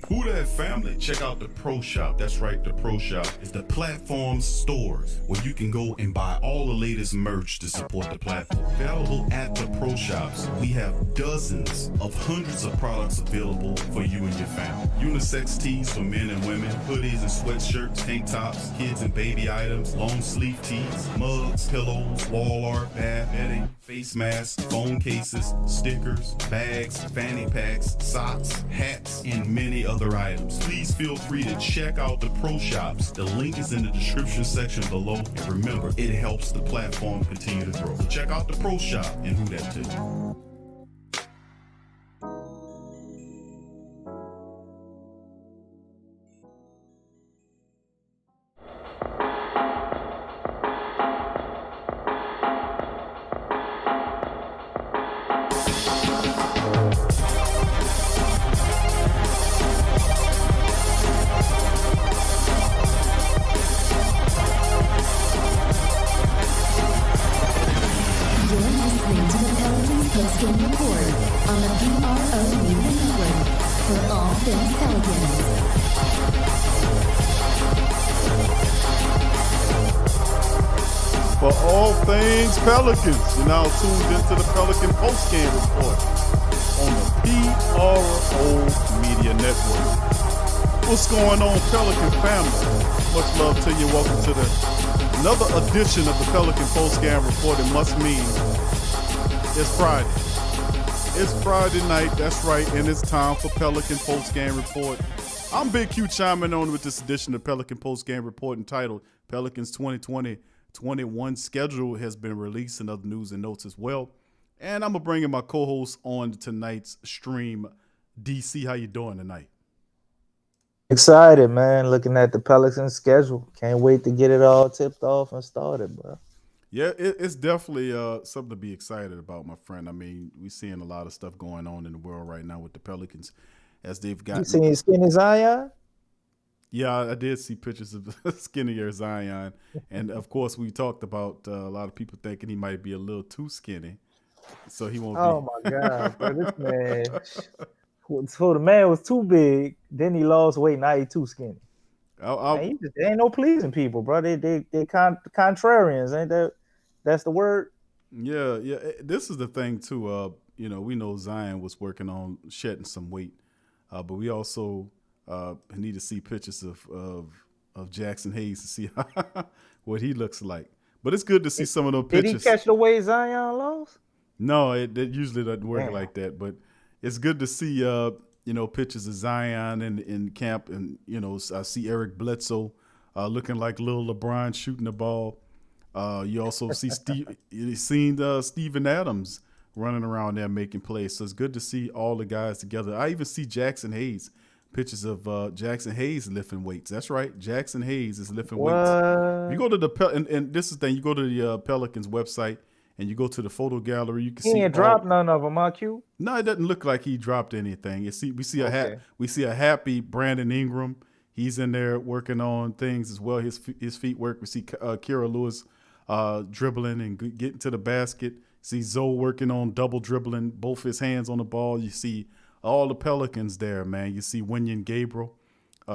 Who that family? Check out the Pro Shop. That's right, the Pro Shop is the platform's stores where you can go and buy all the latest merch to support the platform. Available at the Pro Shops, we have dozens of hundreds of products available for you and your family. Unisex tees for men and women, hoodies and sweatshirts, tank tops, kids and baby items, long sleeve tees, mugs, pillows, wall art, bath, bedding, face masks, phone cases, stickers, bags, fanny packs, socks, hats, and many other items. Please feel free to check out the Pro Shops. The link is in the description section below. And remember, it helps the platform continue to grow. So check out the Pro Shop and Who That Too. Postgame Report on the PPR Media Network for all things Pelicans. For all things Pelicans, you're now tuned into the Pelican Postgame Report on the PRO Media Network. What's going on, Pelican family? Much love to you. Welcome to another edition of the Pelican Postgame Report. It must mean it's Friday. It's Friday night, that's right, and it's time for Pelican Postgame Report. I'm Big Q chiming on with this edition of Pelican Postgame Report entitled Pelicans 2020-21 schedule has been released and other news and notes as well. And I'm going to bring in my co-host on tonight's stream. DC, how you doing tonight? Excited, man, looking at the Pelicans schedule. Can't wait to get it all tipped off and started, bro. Yeah, it's definitely something to be excited about, my friend. I mean, we're seeing a lot of stuff going on in the world right now with the Pelicans as they've got. You seen skinny Zion? Yeah, I did see pictures of skinnier Zion. And, of course, we talked about a lot of people thinking he might be a little too skinny. So he won't be. Oh, my God, bro. This man. So the man was too big, then he lost weight, now he's too skinny. Man, there ain't no pleasing people, bro. They contrarians, ain't that? That's the word. Yeah. This is the thing too. We know Zion was working on shedding some weight, but we also need to see pictures of Jackson Hayes to see what he looks like. But it's good to see some of those pictures. Did he catch the weight Zion lost? No, it usually doesn't work like that. But it's good to see pictures of Zion in camp, and I see Eric Bledsoe looking like little LeBron shooting the ball. You also see Steven Adams running around there making plays. So it's good to see all the guys together. I even see Jackson Hayes, pictures of Jackson Hayes lifting weights. That's right, Jackson Hayes is lifting weights. You go to the and this is the thing. You go to the Pelicans website and you go to the photo gallery. You can see. He ain't dropped none of them, huh, Q? No, it doesn't look like he dropped anything. We see a happy Brandon Ingram. He's in there working on things as well. His feet work. We see Kira Lewis dribbling and getting to the basket. See Zoe working on double dribbling, both his hands on the ball. You see all the Pelicans there, man. You see Wenyen Gabriel,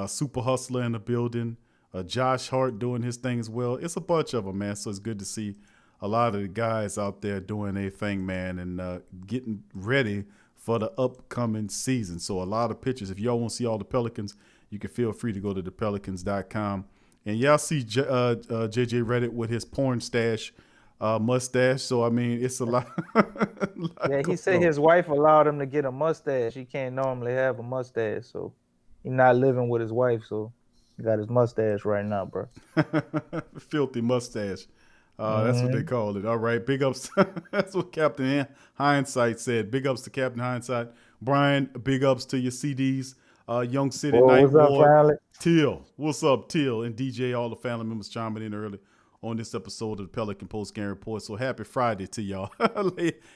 super hustler in the building. Josh Hart doing his thing as well. It's a bunch of them, man. So it's good to see a lot of the guys out there doing their thing, man, and getting ready for the upcoming season. So a lot of pictures. If y'all want to see all the Pelicans, you can feel free to go to thepelicans.com. And y'all see JJ Redick with his porn stash mustache. So, I mean, it's a lot. Yeah, he said his wife allowed him to get a mustache. He can't normally have a mustache. So he's not living with his wife. So he got his mustache right now, bro. Filthy mustache. That's what they call it. All right. Big ups. That's what Captain Hindsight said. Big ups to Captain Hindsight. Brian, big ups to your CDs. Young City Night Ward. Teal. What's up, Teal? And DJ, all the family members chiming in early on this episode of the Pelican Postgame Report. So happy Friday to y'all.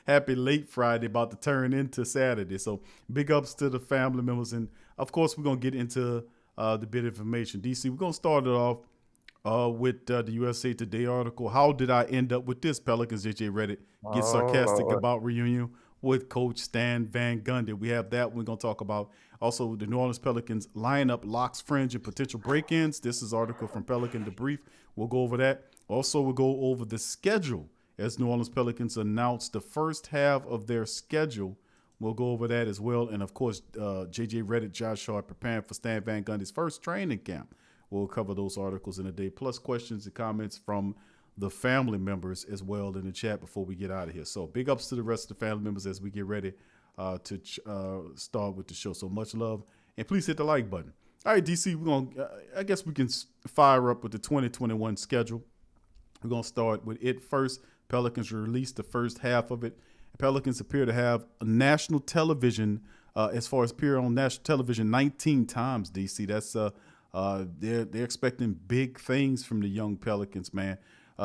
Happy late Friday, about to turn into Saturday. So big ups to the family members. And, of course, we're going to get into the bit of information. DC, we're going to start it off with the USA Today article. How did I end up with this? Pelicans JJ Redick get sarcastic about reunion with Coach Stan Van Gundy. We have that we're going to talk about. Also, the New Orleans Pelicans lineup, locks, fringe, and potential break-ins. This is an article from Pelican Debrief. We'll go over that. Also, we'll go over the schedule as New Orleans Pelicans announced the first half of their schedule. We'll go over that as well. And, of course, J.J. Redick, Josh Hart preparing for Stan Van Gundy's first training camp. We'll cover those articles in a day, plus questions and comments from the family members as well in the chat before we get out of here. So big ups to the rest of the family members as we get ready to start with the show. So much love. And please hit the like button. All right, DC, we're going to, I guess we can fire up with the 2021 schedule. We're going to start with it first. Pelicans released the first half of it. Pelicans appear to have a national television, as far as appear on national television 19 times, DC. That's they're expecting big things from the young Pelicans, man.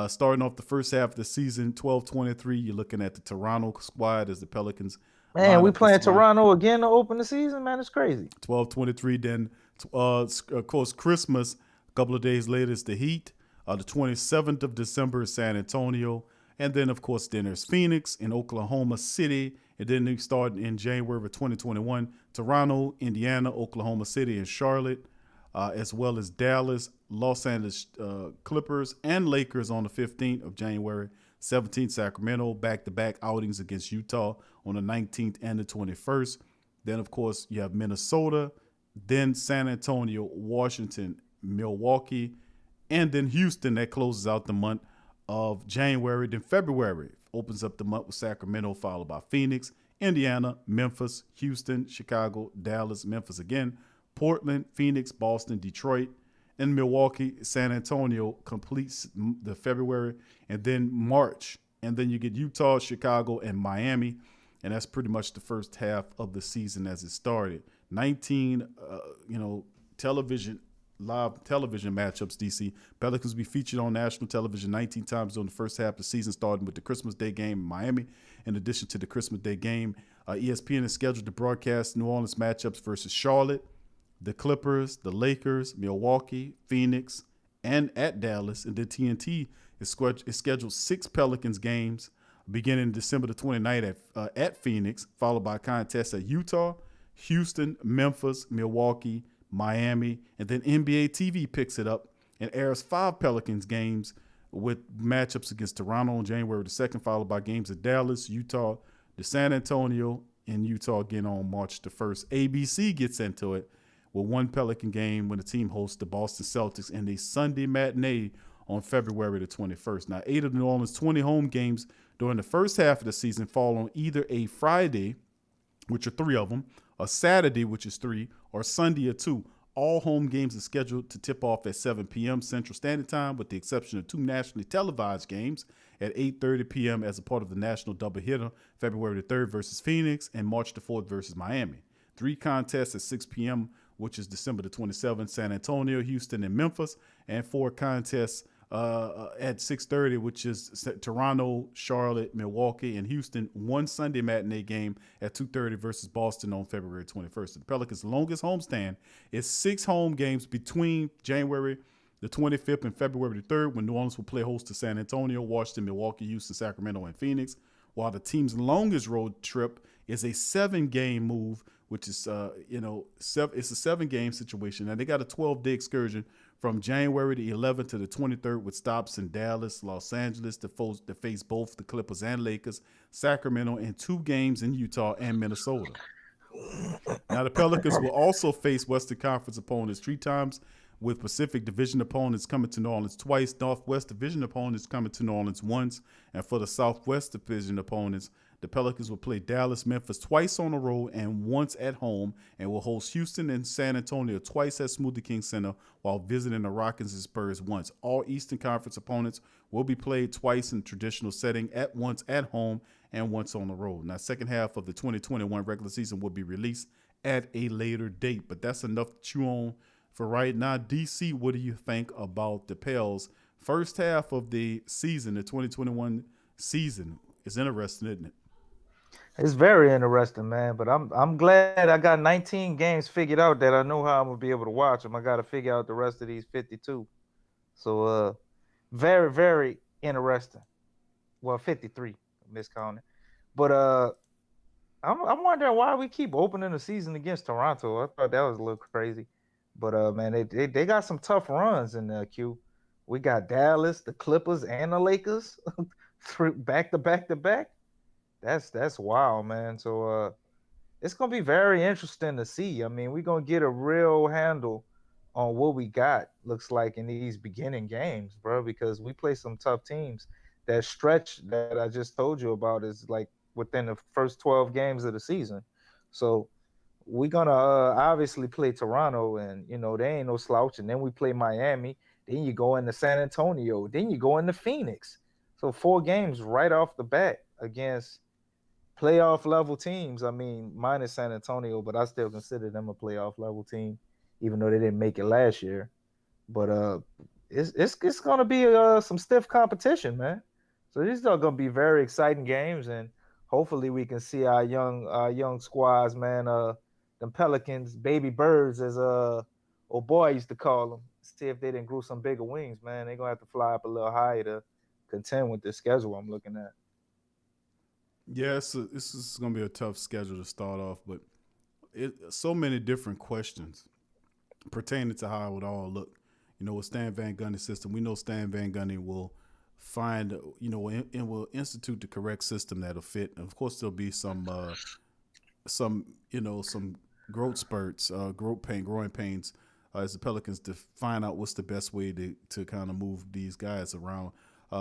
Starting off the first half of the season, 12-23, you're looking at the Toronto squad as the Pelicans. Man, we playing Toronto again to open the season, man. It's crazy. 12-23, then, of course, Christmas, a couple of days later is the Heat. The 27th of December is San Antonio. And then, of course, then there's Phoenix and Oklahoma City. And then they start in January of 2021, Toronto, Indiana, Oklahoma City, and Charlotte, as well as Dallas, Los Angeles Clippers, and Lakers on the 15th of January. 17th, Sacramento, back-to-back outings against Utah on the 19th and the 21st. Then, of course, you have Minnesota, then San Antonio, Washington, Milwaukee, and then Houston. That closes out the month of January. Then February opens up the month with Sacramento, followed by Phoenix, Indiana, Memphis, Houston, Chicago, Dallas, Memphis again, Portland, Phoenix, Boston, Detroit, and Milwaukee. San Antonio completes the February, and then March. And then you get Utah, Chicago, and Miami. And that's pretty much the first half of the season as it started. 19, live television matchups, DC. Pelicans will be featured on national television 19 times during the first half of the season, starting with the Christmas Day game in Miami. In addition to the Christmas Day game, ESPN is scheduled to broadcast New Orleans matchups versus Charlotte, the Clippers, the Lakers, Milwaukee, Phoenix, and at Dallas. And then TNT is scheduled 6 Pelicans games beginning December the 29th at Phoenix, followed by contests at Utah, Houston, Memphis, Milwaukee, Miami, and then NBA TV picks it up and airs 5 Pelicans games with matchups against Toronto on January the 2nd, followed by games at Dallas, Utah, the San Antonio, and Utah again on March the 1st. ABC gets into it with 1 Pelican game when the team hosts the Boston Celtics in a Sunday matinee on February the 21st. Now, 8 of the New Orleans' 20 home games during the first half of the season fall on either a Friday, which are 3 of them, a Saturday, which is 3, or Sunday or 2. All home games are scheduled to tip off at 7 p.m. Central Standard Time, with the exception of 2 nationally televised games at 8:30 p.m. as a part of the national doubleheader, February the 3rd versus Phoenix and March the 4th versus Miami. 3 contests at 6 p.m., which is December the 27th, San Antonio, Houston, and Memphis, and 4 contests at 6:30, which is Toronto, Charlotte, Milwaukee, and Houston. 1 Sunday matinee game at 2:30 versus Boston on February 21st. The Pelicans' longest homestand is 6 home games between January the 25th and February the 3rd, when New Orleans will play host to San Antonio, Washington, Milwaukee, Houston, Sacramento, and Phoenix, while the team's longest road trip is a 7-game move, which is, it's a 7-game situation. Now, they got a 12-day excursion from January the 11th to the 23rd with stops in Dallas, Los Angeles to face both the Clippers and Lakers, Sacramento, and 2 games in Utah and Minnesota. Now, the Pelicans will also face Western Conference opponents 3 times, with Pacific Division opponents coming to New Orleans twice, Northwest Division opponents coming to New Orleans once, and for the Southwest Division opponents, the Pelicans will play Dallas, Memphis twice on the road and once at home, and will host Houston and San Antonio twice at Smoothie King Center, while visiting the Rockets and Spurs once. All Eastern Conference opponents will be played twice in traditional setting, at once at home and once on the road. Now, second half of the 2021 regular season will be released at a later date, but that's enough to chew on for right now. DC, what do you think about the Pels? First half of the season, the 2021 season, is interesting, isn't it? It's very interesting, man. But I'm glad I got 19 games figured out that I know how I'm gonna be able to watch them. I got to figure out the rest of these 52. So, very, very interesting. Well, 53, miscounting. But I'm wondering why we keep opening the season against Toronto. I thought that was a little crazy, but man, they got some tough runs in the Q. We got Dallas, the Clippers, and the Lakers through back to back to back. That's wild, man. So it's gonna be very interesting to see. I mean, we're gonna get a real handle on what we got looks like in these beginning games, bro, because we play some tough teams. That stretch that I just told you about is like within the first 12 games of the season. So we're gonna obviously play Toronto, and they ain't no slouch. And then we play Miami. Then you go into San Antonio. Then you go into Phoenix. So 4 games right off the bat against playoff level teams. I mean, minus San Antonio, but I still consider them a playoff level team, even though they didn't make it last year. But it's gonna be some stiff competition, man. So these are gonna be very exciting games, and hopefully we can see our young squads, man. The Pelicans, baby birds, as old boy used to call them. See if they didn't grow some bigger wings, man. They're gonna have to fly up a little higher to contend with the schedule I'm looking at. Yeah, this is going to be a tough schedule to start off, but so many different questions pertaining to how it would all look. With Stan Van Gundy's system, we know Stan Van Gundy will find, and will institute the correct system that'll fit. And of course, there'll be some growth spurts, growing pains, as the Pelicans to find out what's the best way to kind of move these guys around.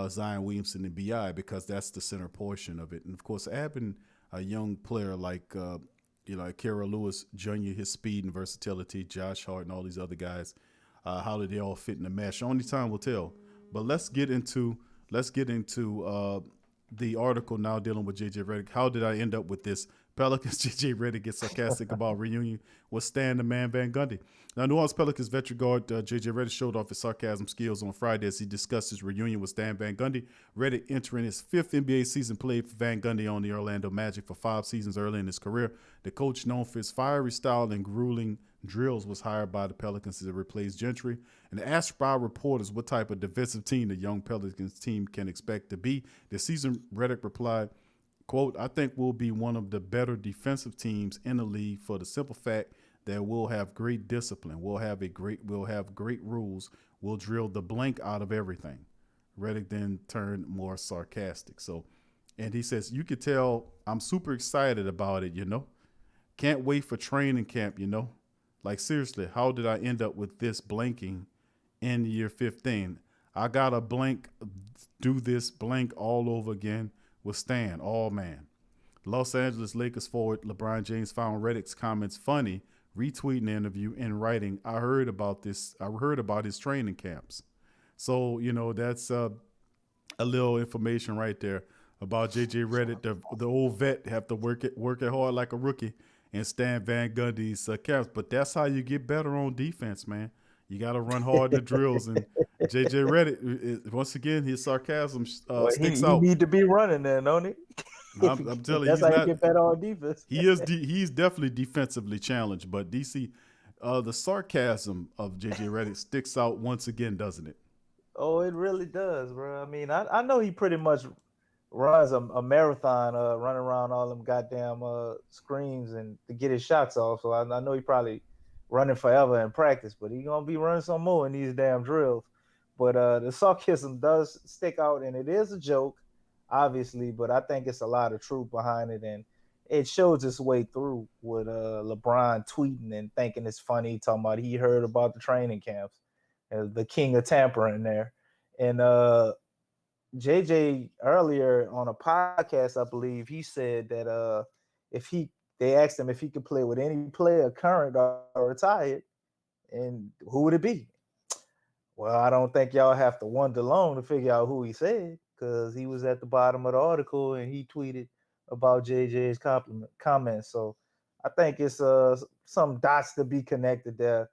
Zion Williamson and Bi, because that's the center portion of it. And of course, having a young player like Kara Lewis Jr., his speed and versatility, Josh Hart, and all these other guys, how do they all fit in the mesh? Only time will tell. But let's get into the article now dealing with JJ Redick. How did I end up with this? Pelicans JJ Redick gets sarcastic about reunion with Stan the Man Van Gundy. Now, New Orleans Pelicans veteran guard JJ Redick showed off his sarcasm skills on Friday as he discussed his reunion with Stan Van Gundy. Redick, entering his 5th NBA season, played for Van Gundy on the Orlando Magic for 5 seasons early in his career. The coach, known for his fiery style and grueling drills, was hired by the Pelicans to replace Gentry. And asked by reporters what type of defensive team the young Pelicans team can expect to be this season, Redick replied, quote, "I think we'll be one of the better defensive teams in the league for the simple fact that we'll have great discipline. We'll have great rules. We'll drill the blank out of everything." Redick then turned more sarcastic. And he says, "You could tell I'm super excited about it, Can't wait for training camp, Like, seriously, how did I end up with this blanking in year 15? I got to do this blank all over again with Stan, all man." Los Angeles Lakers forward LeBron James found Redick's comments funny, retweeting the interview and writing, I heard about his training camps." So, that's a little information right there about JJ Redick, the old vet, have to work it hard like a rookie, and Stan Van Gundy's camps. But that's how you get better on defense, man. You got to run hard in the drills. And JJ Redick, once again, his sarcasm sticks out. He need to be running then, don't he? I'm telling you, that's how you get better on defense. He's definitely defensively challenged, but DC, the sarcasm of JJ Redick sticks out once again, doesn't it? Oh, it really does, bro. I mean, I know he pretty much runs a marathon, running around all them goddamn screens and to get his shots off. So I know he probably running forever in practice, but he gonna be running some more in these damn drills. But the sarcasm does stick out, and it is a joke, obviously, but I think it's a lot of truth behind it, and it shows its way through with LeBron tweeting and thinking it's funny, talking about he heard about the training camps, the king of tampering there. And JJ earlier on a podcast, I believe, he said that they asked him if he could play with any player, current or retired, and who would it be? Well, I don't think y'all have to wonder long to figure out who he said, because he was at the bottom of the article and he tweeted about JJ's comments. So I think it's some dots to be connected there.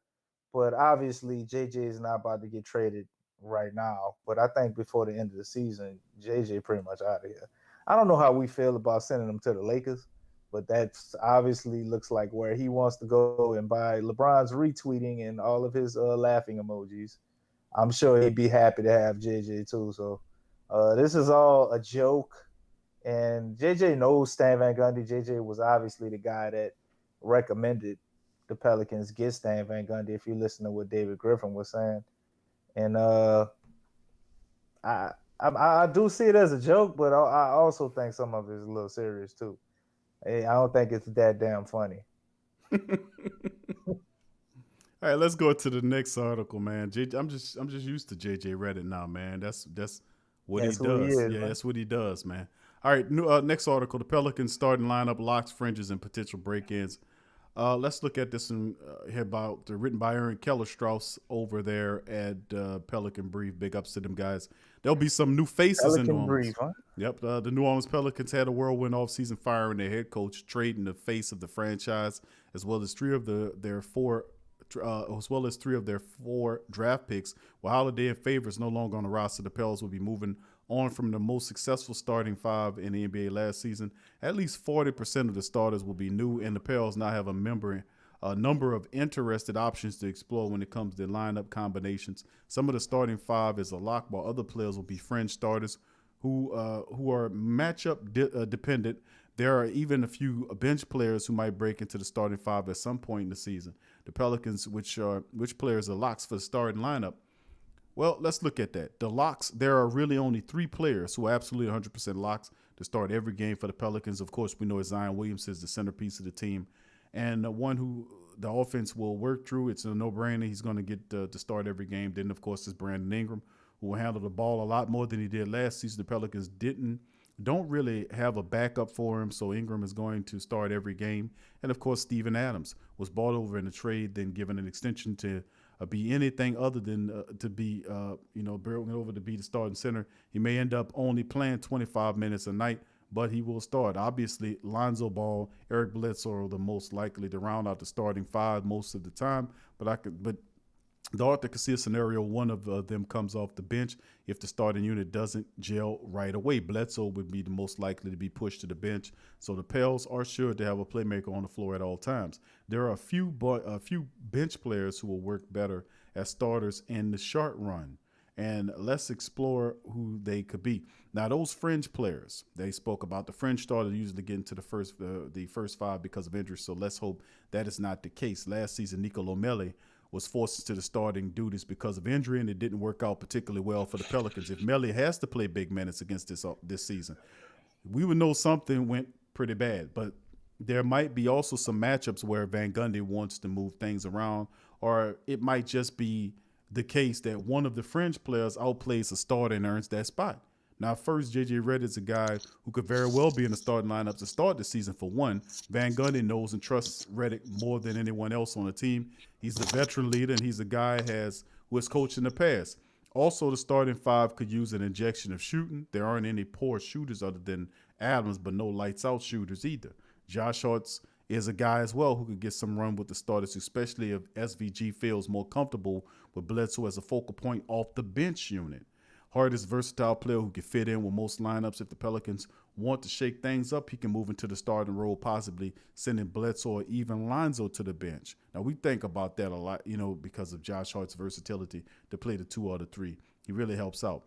But obviously, JJ is not about to get traded right now. But I think before the end of the season, JJ pretty much out of here. I don't know how we feel about sending him to the Lakers, but that's obviously looks like where he wants to go. And by LeBron's retweeting and all of his laughing emojis, I'm sure he'd be happy to have JJ too. So this is all a joke, And JJ knows Stan Van Gundy. JJ was obviously the guy that recommended the Pelicans get Stan Van Gundy, if you listen to what David Griffin was saying. And I do see it as a joke, but I also think some of it is a little serious too. I don't think it's that damn funny. All right, let's go to the next article, man. I'm just used to JJ Redick now, man. That's what he does. Man. That's what he does, man. All right, next article: the Pelicans starting lineup, locks, fringes, and potential break-ins. Let's look at this one here written by Aaron Keller-Strauss over there at Pelican Brief. Big ups to them guys. There'll be some new faces Pelican in New Orleans. Brief, huh? Yep, the New Orleans Pelicans had a whirlwind offseason, firing their head coach, trading the face of the franchise, as well as three of their four draft picks. While Holiday and Favors no longer on the roster, the Pels will be moving on from the most successful starting five in the NBA last season. At least 40% of the starters will be new, and the Pels now have a number of interested options to explore when it comes to lineup combinations. Some of the starting five is a lock, while other players will be fringe starters who are matchup dependent. There are even a few bench players who might break into the starting five at some point in the season. The Pelicans, which players are locks for the starting lineup? Well, let's look at that. The locks, there are really only three players who are absolutely 100% locks to start every game for the Pelicans. Of course, we know Zion Williams is the centerpiece of the team, and the one who the offense will work through. It's a no-brainer. He's going to get to start every game. Then, of course, is Brandon Ingram, who will handle the ball a lot more than he did last season. The Pelicans don't really have a backup for him, so Ingram is going to start every game. And, of course, Steven Adams was bought over in a trade, then given an extension to be anything other than to be, brought over to be the starting center. He may end up only playing 25 minutes a night, but he will start. Obviously, Lonzo Ball, Eric Bledsoe are the most likely to round out the starting five most of the time. But the author could see a scenario one of them comes off the bench if the starting unit doesn't gel right away. Bledsoe would be the most likely to be pushed to the bench. So the Pels are sure to have a playmaker on the floor at all times. There are a few bench players who will work better as starters in the short run. And let's explore who they could be. Now, those fringe players, they spoke about the fringe starters usually get into the first five because of injury. So let's hope that is not the case. Last season, Nicolo Melli was forced into the starting duties because of injury, and it didn't work out particularly well for the Pelicans. If Melli has to play big minutes against this season, we would know something went pretty bad. But there might be also some matchups where Van Gundy wants to move things around, or it might just be the case that one of the fringe players outplays a starter and earns that spot. Now, first, JJ Redick is a guy who could very well be in the starting lineup to start the season for one. Van Gundy knows and trusts Redick more than anyone else on the team. He's the veteran leader, and he's a guy who has coached in the past. Also, the starting five could use an injection of shooting. There aren't any poor shooters other than Adams, but no lights-out shooters either. Josh Hart's is a guy as well who could get some run with the starters, especially if SVG feels more comfortable with Bledsoe as a focal point off the bench unit. Hart is a versatile player who can fit in with most lineups. If the Pelicans want to shake things up, he can move into the starting role, possibly sending Bledsoe or even Lonzo to the bench. Now, we think about that a lot, because of Josh Hart's versatility to play the 2 or the 3. He really helps out.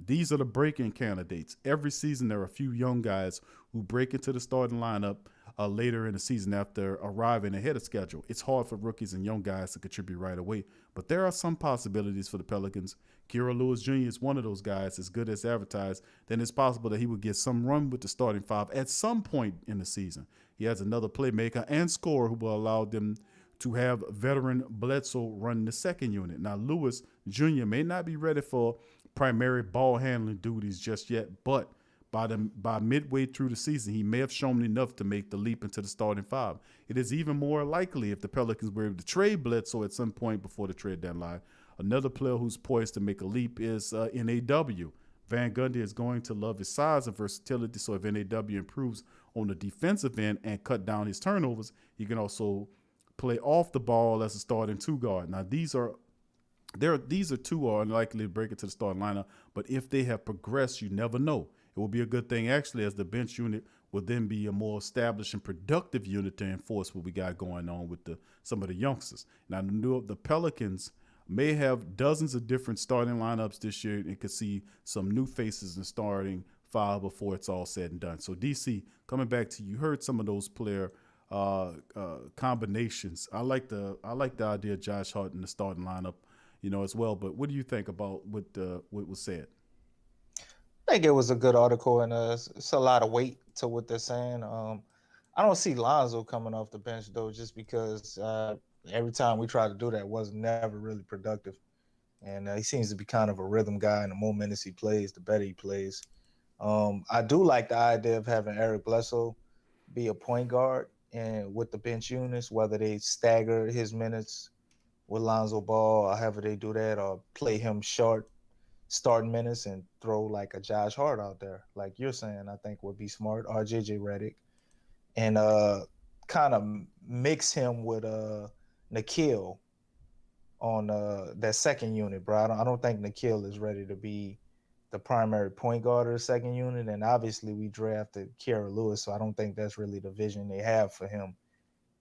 These are the break-in candidates. Every season, there are a few young guys who break into the starting lineup later in the season after arriving ahead of schedule. It's hard for rookies and young guys to contribute right away, but there are some possibilities for the Pelicans. Kira Lewis Jr. is one of those guys, as good as advertised. Then it's possible that he would get some run with the starting five at some point in the season. He has another playmaker and scorer who will allow them to have veteran Bledsoe run the second unit. Now, Lewis Jr. may not be ready for primary ball handling duties just yet, but by midway through the season, he may have shown enough to make the leap into the starting five. It is even more likely if the Pelicans were able to trade Bledsoe at some point before the trade deadline. Another player who's poised to make a leap is NAW. Van Gundy is going to love his size and versatility, so if NAW improves on the defensive end and cut down his turnovers, he can also play off the ball as a starting 2 guard. Now, these are two who are unlikely to break into the starting lineup, but if they have progressed, you never know. It will be a good thing, actually, as the bench unit will then be a more established and productive unit to enforce what we got going on with some of the youngsters. Now, the Pelicans may have dozens of different starting lineups this year and could see some new faces in starting file before it's all said and done. So DC, coming back to you, heard some of those player combinations. I like the idea of Josh Hart in the starting lineup, as well. But what do you think about what was said? I think it was a good article, and it's a lot of weight to what they're saying. I don't see Lonzo coming off the bench though, just because every time we try to do that was never really productive. And he seems to be kind of a rhythm guy, and the more minutes he plays, the better he plays. I do like the idea of having Eric Bledsoe be a point guard and with the bench units, whether they stagger his minutes with Lonzo Ball or however they do that, or play him short starting minutes and throw like a Josh Hart out there, like you're saying, I think would be smart, or JJ Redick, and kind of mix him with Nikhil on that second unit, bro. I don't think Nikhil is ready to be the primary point guard of the second unit, and obviously we drafted Kira Lewis, so I don't think that's really the vision they have for him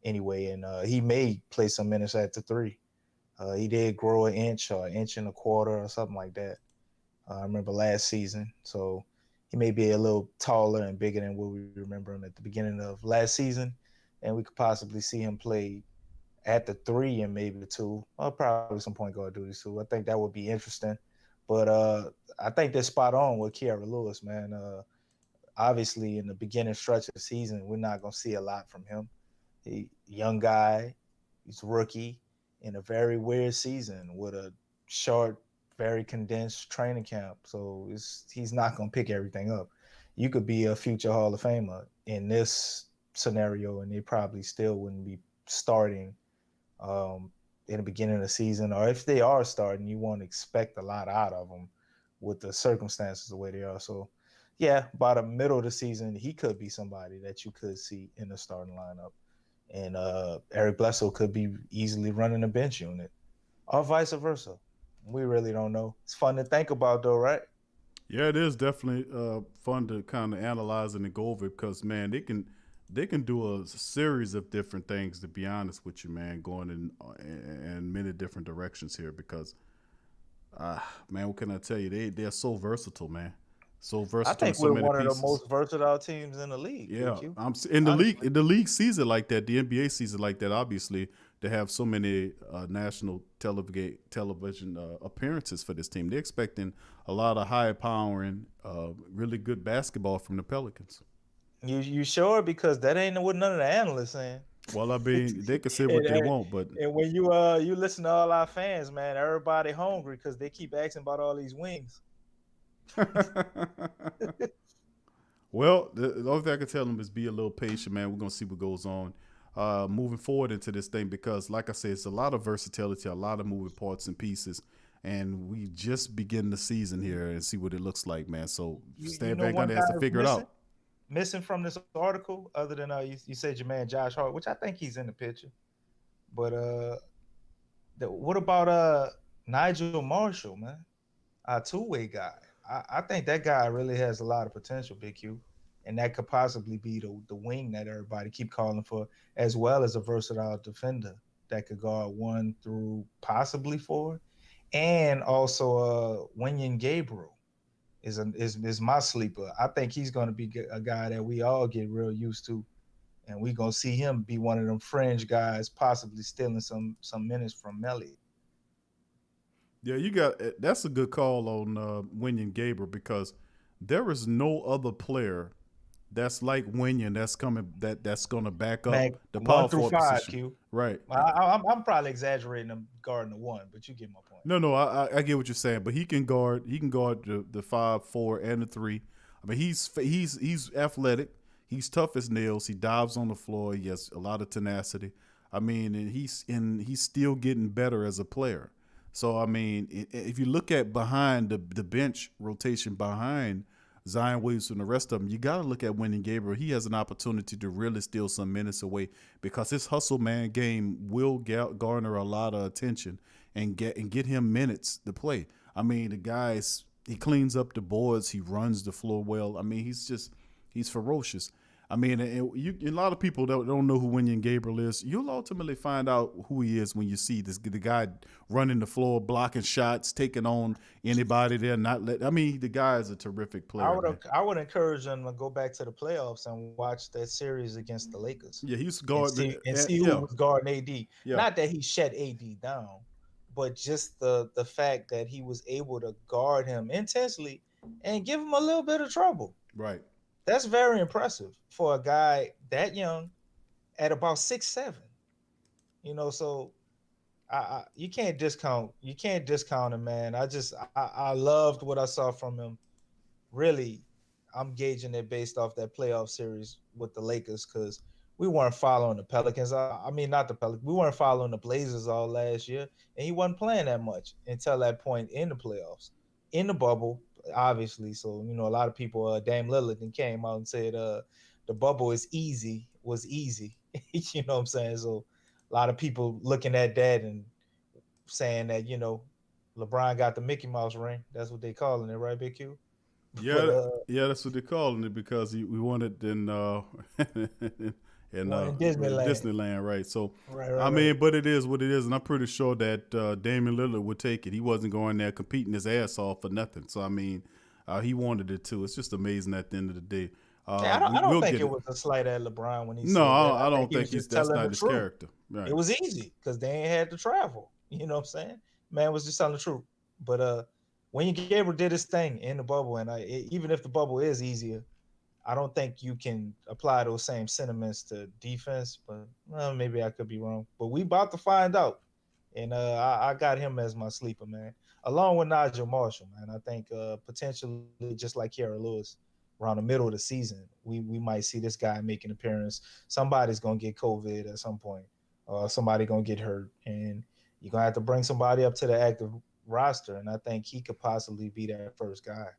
anyway, and he may play some minutes at the three. He did grow an inch or an inch and a quarter or something like that. I remember last season, so he may be a little taller and bigger than what we remember him at the beginning of last season, and we could possibly see him play at the three and maybe the two, or probably some point guard duties too. I think that would be interesting. But I think they're spot on with Kira Lewis, man. Obviously, in the beginning stretch of the season, we're not going to see a lot from him. Young guy, he's a rookie in a very weird season with a short, very condensed training camp. So he's not going to pick everything up. You could be a future Hall of Famer in this scenario, and they probably still wouldn't be starting in the beginning of the season, or if they are starting, you won't expect a lot out of them with the circumstances the way they are. So, yeah, by the middle of the season, he could be somebody that you could see in the starting lineup, and Eric Bledsoe could be easily running a bench unit, or vice versa. We really don't know. It's fun to think about, though, right? Yeah, it is definitely fun to kind of analyze and go over because, man, they can do a series of different things. To be honest with you, man, going in many different directions here because, man, what can I tell you? They're so versatile, man. So versatile. I think so we're one pieces. of the most versatile teams in the league. Yeah, I'm in the league. In the league season like that, the NBA season like that. Obviously, they have so many national television appearances for this team. They're expecting a lot of high-powering, really good basketball from the Pelicans. You sure? Because that ain't what none of the analysts saying. Well, I mean, they can say what they want, but and when you listen to all our fans, man, everybody hungry because they keep asking about all these wings. Well, the only thing I can tell them is be a little patient, man. We're gonna see what goes on moving forward into this thing because, like I said, it's a lot of versatility, a lot of moving parts and pieces, and we just begin the season here and see what it looks like, man. So Stan Van Gundy has to figure it out. Missing from this article, other than you said your man Josh Hart, which I think he's in the picture, but what about Nigel Marshall, man, our two-way guy? I think that guy really has a lot of potential, Big Q, and that could possibly be the wing that everybody keep calling for, as well as a versatile defender that could guard 1 through possibly 4, and also Wenyen Gabriel. Is my sleeper. I think he's going to be a guy that we all get real used to, and we're going to see him be one of them fringe guys, possibly stealing some minutes from Melly. Yeah, that's a good call on Wenyen Gabriel because there is no other player that's like Wenyen that's going to back up the power forward position. Q. Right. I'm probably exaggerating him guarding the 1, but you get my point. No, I get what you're saying, but he can guard the 5, 4, and the 3. I mean, he's athletic. He's tough as nails. He dives on the floor. He has a lot of tenacity. I mean, and he's still getting better as a player. So I mean, if you look at behind the bench rotation behind Zion Williamson and the rest of them, you got to look at Wenyen Gabriel. He has an opportunity to really steal some minutes away because his hustle man game will garner a lot of attention and get him minutes to play. I mean, the guy he cleans up the boards, he runs the floor well. I mean, he's ferocious. I mean, a lot of people that don't know who Wenyen Gabriel is, you'll ultimately find out who he is when you see the guy running the floor, blocking shots, taking on anybody there. The guy is a terrific player. I would encourage him to go back to the playoffs and watch that series against the Lakers. Yeah, he used to guard and see who was guarding AD. Yeah. Not that he shut AD down, but just the fact that he was able to guard him intensely and give him a little bit of trouble. Right. That's very impressive for a guy that young at about 6'7". So you can't discount him, man. I loved what I saw from him. Really, I'm gauging it based off that playoff series with the Lakers because we weren't following the Pelicans. I mean, not the Pelicans. We weren't following the Blazers all last year, and he wasn't playing that much until that point in the playoffs, in the bubble, obviously. So, a lot of people, Dame Lillard, came out and said the bubble was easy. You know what I'm saying? So, a lot of people looking at that and saying that, LeBron got the Mickey Mouse ring. That's what they calling it, right, Big Q? Yeah, that's what they're calling it because we won it in Disneyland, right? So, right. But it is what it is, and I'm pretty sure that Damian Lillard would take it. He wasn't going there competing his ass off for nothing. So, he wanted it too. It's just amazing at the end of the day. I don't think it was a slight at LeBron when he said that. I don't think that's not his character. Right. It was easy because they ain't had to travel. You know what I'm saying? Man was just telling the truth. But Wenyen Gabriel did his thing in the bubble, and even if the bubble is easier, I don't think you can apply those same sentiments to defense. But maybe I could be wrong. But we about to find out. And I got him as my sleeper, man, along with Nigel Marshall, man. I think potentially just like Kira Lewis, around the middle of the season, we might see this guy make an appearance. Somebody's gonna get COVID at some point, or somebody gonna get hurt, and you're gonna have to bring somebody up to the active roster. And I think he could possibly be that first guy.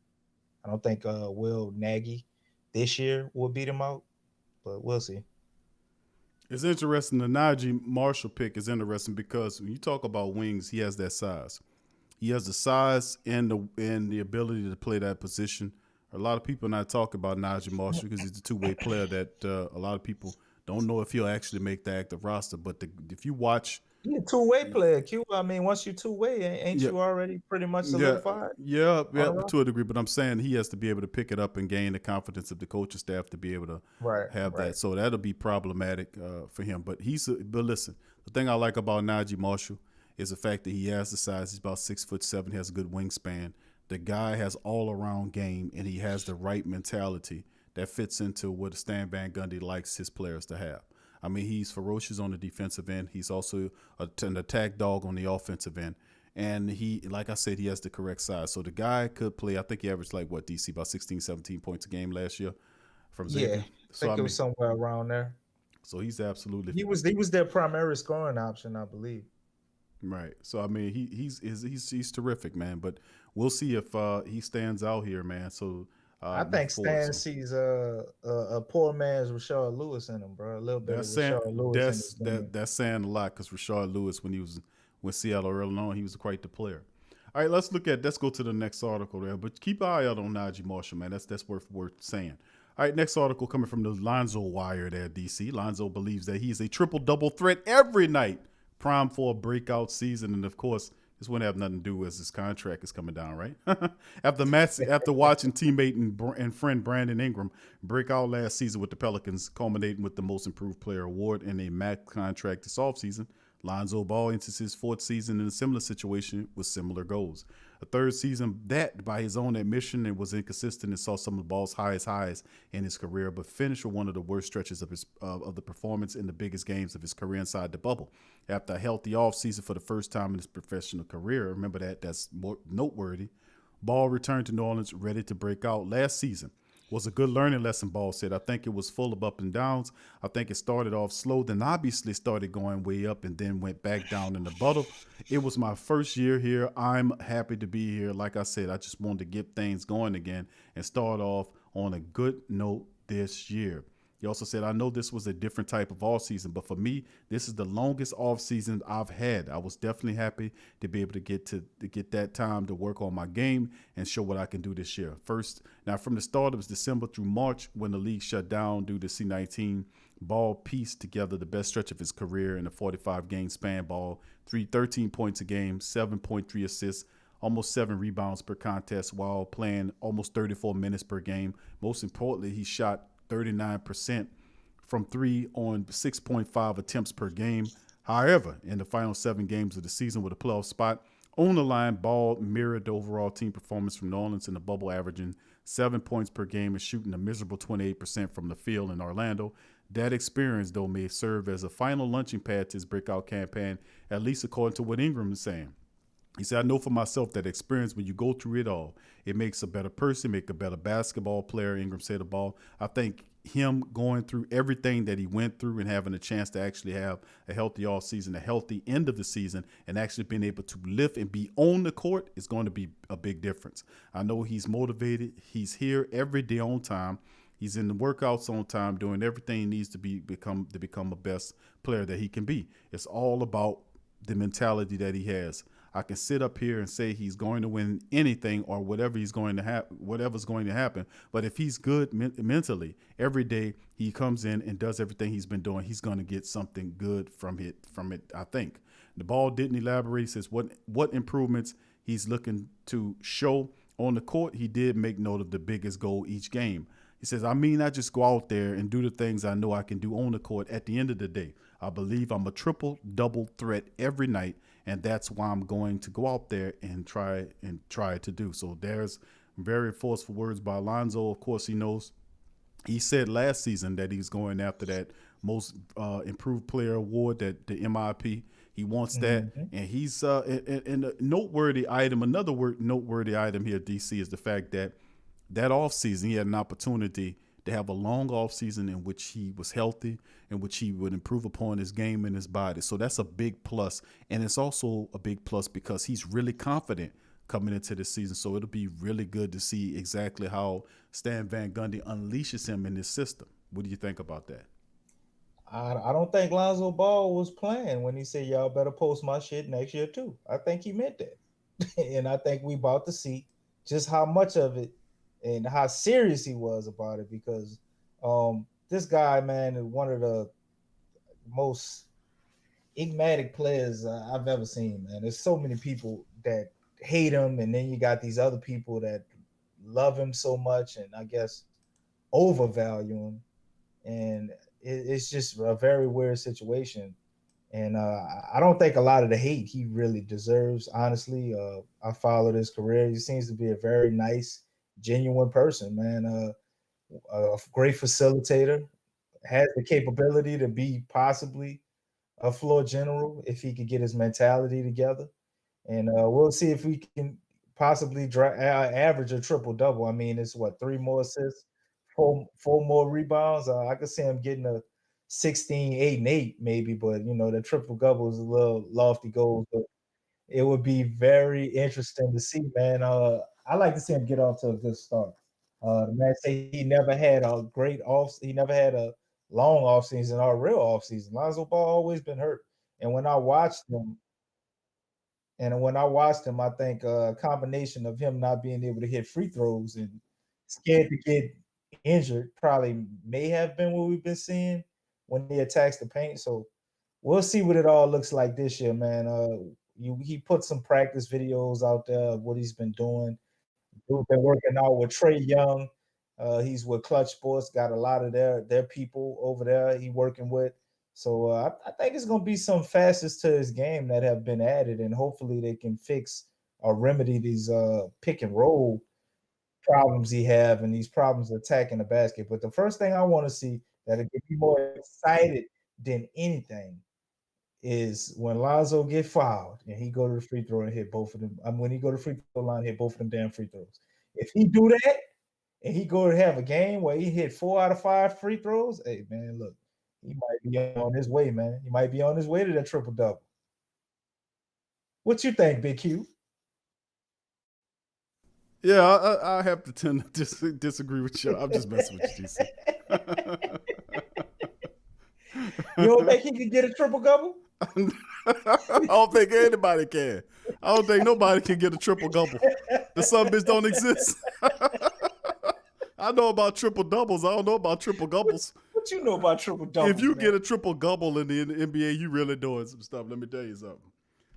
I don't think Will Nagy this year will beat him out, but we'll see. It's interesting. The Najee Marshall pick is interesting because when you talk about wings, he has that size. He has the size and the ability to play that position. A lot of people not talk about Najee Marshall because he's a two-way player that a lot of people don't know if he'll actually make the active roster. But if you watch, he's a two-way player, Q. I mean, once you're two-way, ain't you already pretty much solidified? Yeah, to a degree. But I'm saying he has to be able to pick it up and gain the confidence of the coaching staff to be able to have that. So that'll be problematic for him. But listen, the thing I like about Najee Marshall is the fact that he has the size. He's about 6'7", has a good wingspan. The guy has all-around game, and he has the right mentality that fits into what Stan Van Gundy likes his players to have. I mean, he's ferocious on the defensive end. He's also an attack dog on the offensive end. And he, like I said, he has the correct size. So the guy could play. I think he averaged DC, about 16, 17 points a game last year from Xavier. Yeah, I think it was somewhere around there. So he's absolutely. He was their primary scoring option, I believe. Right. So, I mean, he's terrific, man. But we'll see if he stands out here, man. So I think Stan sees a poor man's Rashard Lewis in him, bro. A little bit of Rashard Lewis. That's saying a lot because Rashard Lewis, when he was with Seattle early on, he was quite the player. All right, let's go to the next article there. But keep an eye out on Najee Marshall, man. That's worth saying. All right, next article coming from the Lonzo Wire there, DC. Lonzo believes that he is a triple-double threat every night, prime for a breakout season. And, of course, this wouldn't have nothing to do with his contract is coming down, right? After watching teammate and friend Brandon Ingram break out last season with the Pelicans, culminating with the Most Improved Player award and a max contract this offseason, Lonzo Ball enters his fourth season in a similar situation with similar goals. A third season that, by his own admission, it was inconsistent and saw some of Ball's highs in his career, but finished with one of the worst stretches of the performance in the biggest games of his career inside the bubble. After a healthy offseason for the first time in his professional career, remember that's more noteworthy, Ball returned to New Orleans ready to break out last season. Was a good learning lesson, Ball said. I think it was full of up and downs. I think it started off slow, then obviously started going way up and then went back down in the bubble. It was my first year here. I'm happy to be here. Like I said, I just wanted to get things going again and start off on a good note this year. He also said, I know this was a different type of off season, but for me, this is the longest off season I've had. I was definitely happy to be able to get that time to work on my game and show what I can do this year. First, now from the start, it was December through March when the league shut down due to C-19. Ball pieced together the best stretch of his career in a 45-game span. Ball 13 points a game, 7.3 assists, almost 7 rebounds per contest while playing almost 34 minutes per game. Most importantly, he shot 39% from three on 6.5 attempts per game. However, in the final 7 games of the season with a playoff spot on the line, Ball mirrored the overall team performance from New Orleans in the bubble, averaging 7 points per game and shooting a miserable 28% from the field in Orlando. That experience, though, may serve as a final launching pad to his breakout campaign, at least according to what Ingram is saying. He said, I know for myself that experience, when you go through it all, it makes a better person, make a better basketball player, Ingram said of Ball. I think him going through everything that he went through and having a chance to actually have a healthy offseason, a healthy end of the season, and actually being able to lift and be on the court is going to be a big difference. I know he's motivated. He's here every day on time. He's in the workouts on time, doing everything he needs to become a best player that he can be. It's all about the mentality that he has. I can sit up here and say he's going to win anything or whatever's going to happen. But if he's good mentally, every day he comes in and does everything he's been doing, he's going to get something good from it. I think the Ball didn't elaborate. He says what improvements he's looking to show on the court. He did make note of the biggest goal each game. He says, I mean, I just go out there and do the things I know I can do on the court. At the end of the day, I believe I'm a triple-double threat every night, and that's why I'm going to go out there and try to do. So there's very forceful words by Lonzo. Of course, he knows. He said last season that he's going after that most improved player award, that the MIP. He wants that, and he's and a noteworthy item. Another noteworthy item here, DC, is the fact that offseason, he had an opportunity to have a long offseason in which he was healthy, in which he would improve upon his game and his body. So that's a big plus. And it's also a big plus because he's really confident coming into this season. So it'll be really good to see exactly how Stan Van Gundy unleashes him in this system. What do you think about that? I don't think Lonzo Ball was playing when he said, y'all better post my shit next year too. I think he meant that. And I think we about to see just how much of it and how serious he was about it, because this guy, man, is one of the most enigmatic players I've ever seen, man. There's so many people that hate him, and then you got these other people that love him so much and I guess overvalue him. And it's just a very weird situation. And I don't think a lot of the hate he really deserves, honestly. I followed his career. He seems to be a very nice, genuine person, man. A great facilitator, has the capability to be possibly a floor general if he could get his mentality together. And we'll see if we can possibly average a triple-double. I mean, it's 3 more assists, four more rebounds. I could see him getting a 16, 8, and 8 maybe, but the triple-double is a little lofty goal. But it would be very interesting to see, man. I like to see him get off to a good start. The man say he never had a long off season or a real off season. Lonzo Ball always been hurt, and when I watched him, I think a combination of him not being able to hit free throws and scared to get injured probably may have been what we've been seeing when he attacks the paint. So we'll see what it all looks like this year, man. He put some practice videos out there of what he's been doing. We've been working out with Trey Young. He's with Clutch Sports, got a lot of their people over there he working with. So I think it's going to be some facets to his game that have been added, and hopefully they can fix or remedy these pick and roll problems he have and these problems attacking the basket. But the first thing I want to see that'll get me more excited than anything is when Lonzo get fouled and he go to the free throw and hit both of them. When he go to the free throw line, hit both of them damn free throws. If he do that and he go to have a game where he hit 4 out of 5 free throws, hey man, look, he might be on his way, man. He might be on his way to that triple-double. What you think, Big Q? Yeah, I have to tend to disagree with you. I'm just messing with you, DC. You don't think he could get a triple double? I don't think anybody can. I don't think nobody can get a triple double. The some bitch don't exist. I know about triple doubles. I don't know about triple doubles. What you know about triple doubles? If you get a triple double in the NBA, you really doing some stuff. Let me tell you something.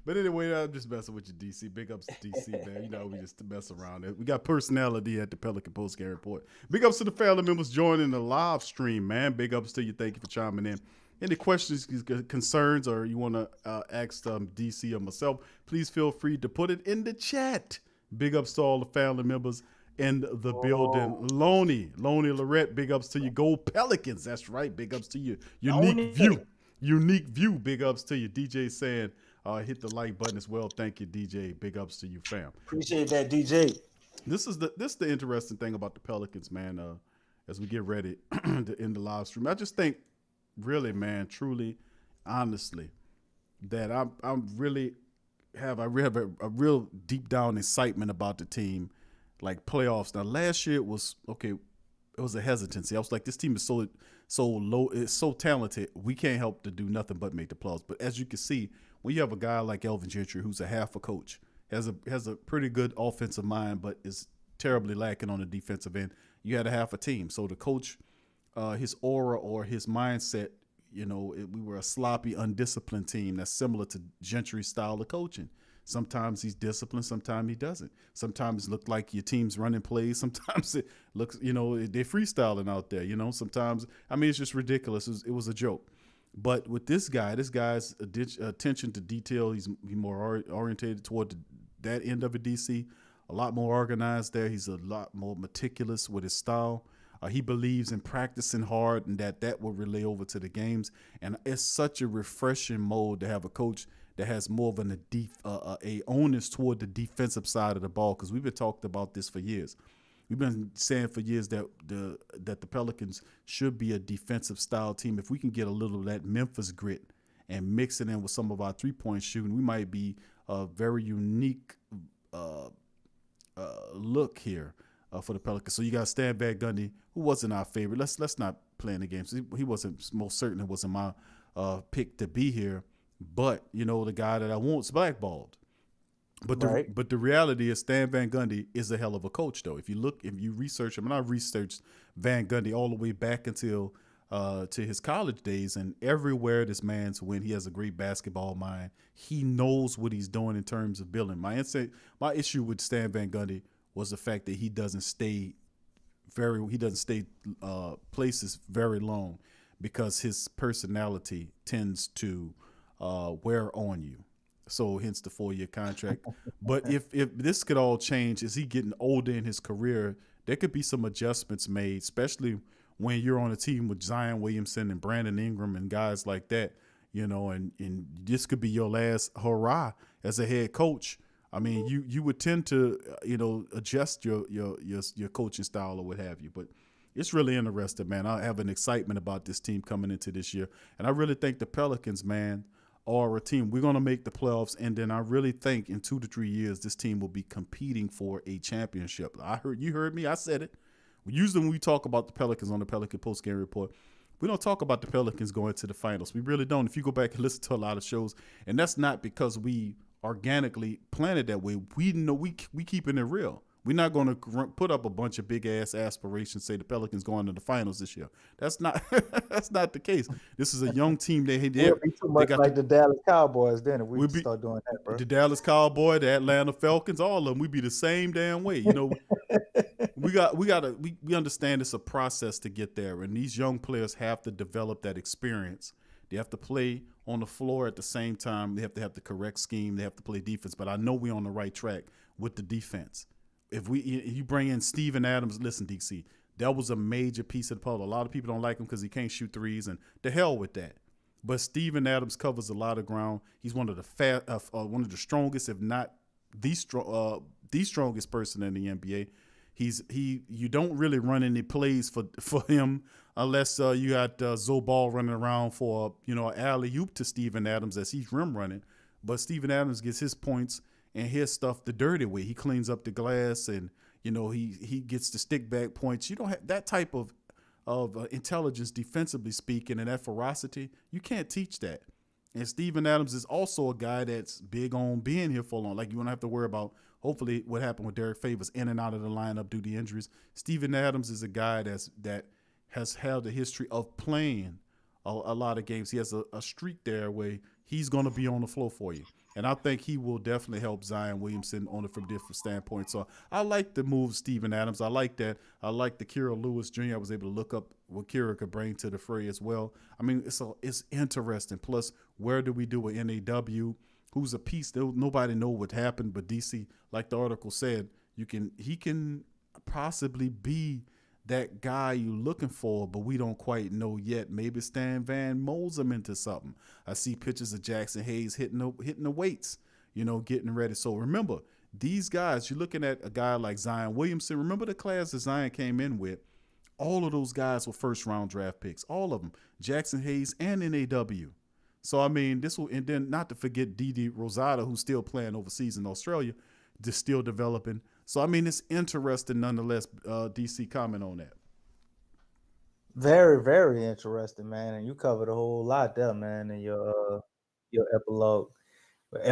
But anyway, I'm just messing with you, DC. Big ups to DC, man. You know, we just mess around. We got personality at the Pelican Post Game Report. Big ups to the family members joining the live stream, man. Big ups to you. Thank you for chiming in. Any questions, concerns, or you want to ask DC or myself, please feel free to put it in the chat. Big ups to all the family members in the building. Loney Lorette, big ups to you. Go Pelicans. That's right. Big ups to you. Unique view. Big ups to you. DJ saying, hit the like button as well. Thank you, DJ. Big ups to you, fam. Appreciate that, DJ. This is the interesting thing about the Pelicans, man. As we get ready to end the live stream, I just think, really, man, truly, honestly, that I really have a real deep down excitement about the team, like playoffs. Now, last year it was okay. It was a hesitancy. I was like, this team is so low, it's so talented. We can't help to do nothing but make the playoffs. But as you can see, when you have a guy like Elvin Gentry, who's a half a coach, has a pretty good offensive mind, but is terribly lacking on the defensive end, you had a half a team. So the coach, his aura or his mindset, we were a sloppy, undisciplined team that's similar to Gentry's style of coaching. Sometimes he's disciplined, sometimes he doesn't. Sometimes it looks like your team's running plays. Sometimes it looks, they're freestyling out there, Sometimes, it's just ridiculous. It was a joke. But with this guy's attention to detail, he's more orientated toward that end of it, DC. A lot more organized there. He's a lot more meticulous with his style. He believes in practicing hard and that will relay over to the games. And it's such a refreshing mode to have a coach that has more of a onus toward the defensive side of the ball, because we've been talking about this for years. We've been saying for years that the Pelicans should be a defensive style team. If we can get a little of that Memphis grit and mix it in with some of our 3-point shooting, we might be a very unique look here for the Pelicans. So you got Stan Van Gundy, who wasn't our favorite. Let's not play in the games. He wasn't, most certainly wasn't my pick to be here. But the guy that I want's blackballed. But the reality is Stan Van Gundy is a hell of a coach, though. If you research him, and I researched Van Gundy all the way back until to his college days, and everywhere this man's went, he has a great basketball mind. He knows what he's doing in terms of building. My issue with Stan Van Gundy was the fact that he doesn't stay places very long, because his personality tends to wear on you. So hence the 4-year contract. But if this could all change as he getting older in his career, there could be some adjustments made, especially when you're on a team with Zion Williamson and Brandon Ingram and guys like that, and this could be your last hurrah as a head coach. You would tend to, adjust your coaching style or what have you. But it's really interesting, man. I have an excitement about this team coming into this year. And I really think the Pelicans, man, are a team. We're going to make the playoffs, and then I really think in 2 to 3 years this team will be competing for a championship. You heard me. I said it. Usually when we talk about the Pelicans on the Pelican Post Game Report, we don't talk about the Pelicans going to the finals. We really don't. If you go back and listen to a lot of shows, and that's not because we organically planned it that way. We know we keeping it real. We're not going to put up a bunch of big ass aspirations, say the Pelicans going to the finals this year. That's not the case. This is a young team. They be too much like the Dallas Cowboys. Then if we start doing that, bro. The Dallas Cowboys, the Atlanta Falcons, all of them, we be the same damn way. We understand it's a process to get there, and these young players have to develop that experience. They have to play on the floor at the same time. They have to have the correct scheme. They have to play defense. But I know we're on the right track with the defense. If you bring in Steven Adams, listen, DC, that was a major piece of the puzzle. A lot of people don't like him because he can't shoot threes, and the hell with that. But Steven Adams covers a lot of ground. He's one of the strongest, if not the strongest person in the NBA. You don't really run any plays for him unless you got Lonzo Ball running around for an alley-oop to Steven Adams as he's rim running. But Steven Adams gets his points and his stuff the dirty way. He cleans up the glass, and he gets the stick back points. You don't have that type of intelligence defensively speaking, and that ferocity. You can't teach that. And Steven Adams is also a guy that's big on being here for long. Like, you don't have to worry about, hopefully, what happened with Derek Favors in and out of the lineup due to injuries. Steven Adams is a guy that has held a history of playing a lot of games. He has a streak there where he's going to be on the floor for you. And I think he will definitely help Zion Williamson on it from different standpoints. So I like the move, Steven Adams. I like that. I like the Kira Lewis Jr. I was able to look up what Kira could bring to the fray as well. I mean, it's interesting. Plus, where do we do an NAW? Who's a piece? Nobody know what happened, but DC, like the article said, he can possibly be that guy you're looking for, but we don't quite know yet. Maybe Stan Van molds him into something. I see pictures of Jackson Hayes hitting the weights, getting ready. So remember, these guys, you're looking at a guy like Zion Williamson. Remember the class that Zion came in with? All of those guys were first-round draft picks. All of them. Jackson Hayes and NAW. So, I mean, and then not to forget Didi Rosada, who's still playing overseas in Australia, just still developing. So, I mean, it's interesting nonetheless. DC, comment on that. Very, very interesting, man. And you covered a whole lot there, man, in your epilogue. But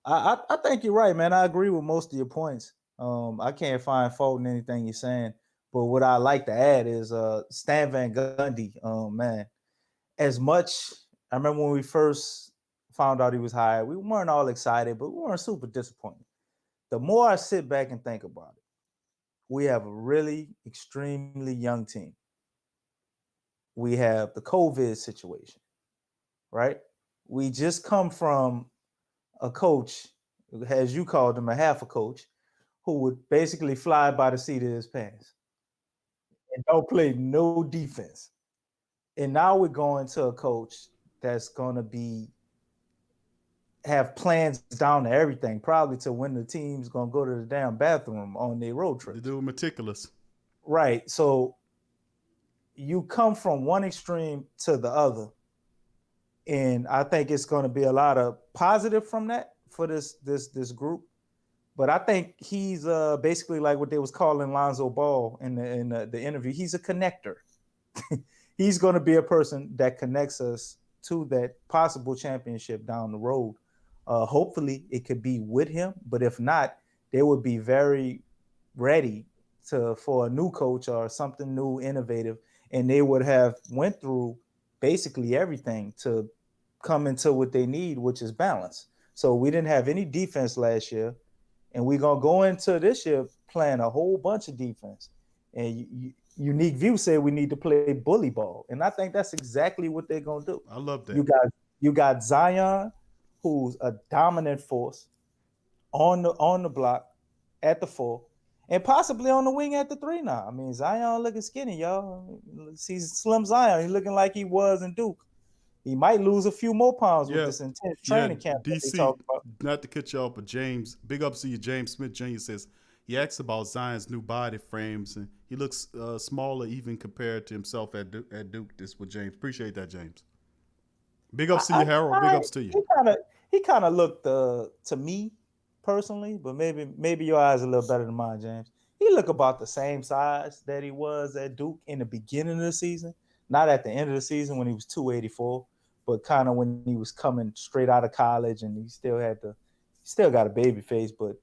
I think you're right, man. I agree with most of your points. I can't find fault in anything you're saying. But what I like to add is Stan Van Gundy, man. As much, I remember when we first found out he was hired, we weren't all excited, but we weren't super disappointed. The more I sit back and think about it, we have a really extremely young team. We have the COVID situation, right? We just come from a coach, as you called him, a half a coach, who would basically fly by the seat of his pants and don't play no defense. And now we're going to a coach that's going to have plans down to everything, probably to when the team's going to go to the damn bathroom on their road trip. They do meticulous. Right. So you come from one extreme to the other. And I think it's going to be a lot of positive from that for this group. But I think he's basically like what they was calling Lonzo Ball in the interview. He's a connector. He's going to be a person that connects us to that possible championship down the road. Hopefully it could be with him, but if not, they would be very ready for a new coach or something new, innovative, and they would have went through basically everything to come into what they need, which is balance. So we didn't have any defense last year, and we're going to go into this year playing a whole bunch of defense. And Unique View said we need to play bully ball, and I think that's exactly what they're going to do. I love that. You got Zion, who's a dominant force on the block at the 4, and possibly on the wing at the 3 now. I mean, Zion looking skinny, y'all. He's slim Zion. He's looking like he was in Duke. He might lose a few more pounds with this intense training camp. DC, not to cut you off, but James, big ups to you. James Smith Jr. says he asks about Zion's new body frames, and he looks smaller even compared to himself at Duke. This with James. Appreciate that, James. Big ups to you, Harold. Big ups to you. He kind of looked to me personally, but maybe your eyes are a little better than mine, James. He looked about the same size that he was at Duke in the beginning of the season, not at the end of the season when he was 284, but kind of when he was coming straight out of college and he still got a baby face. But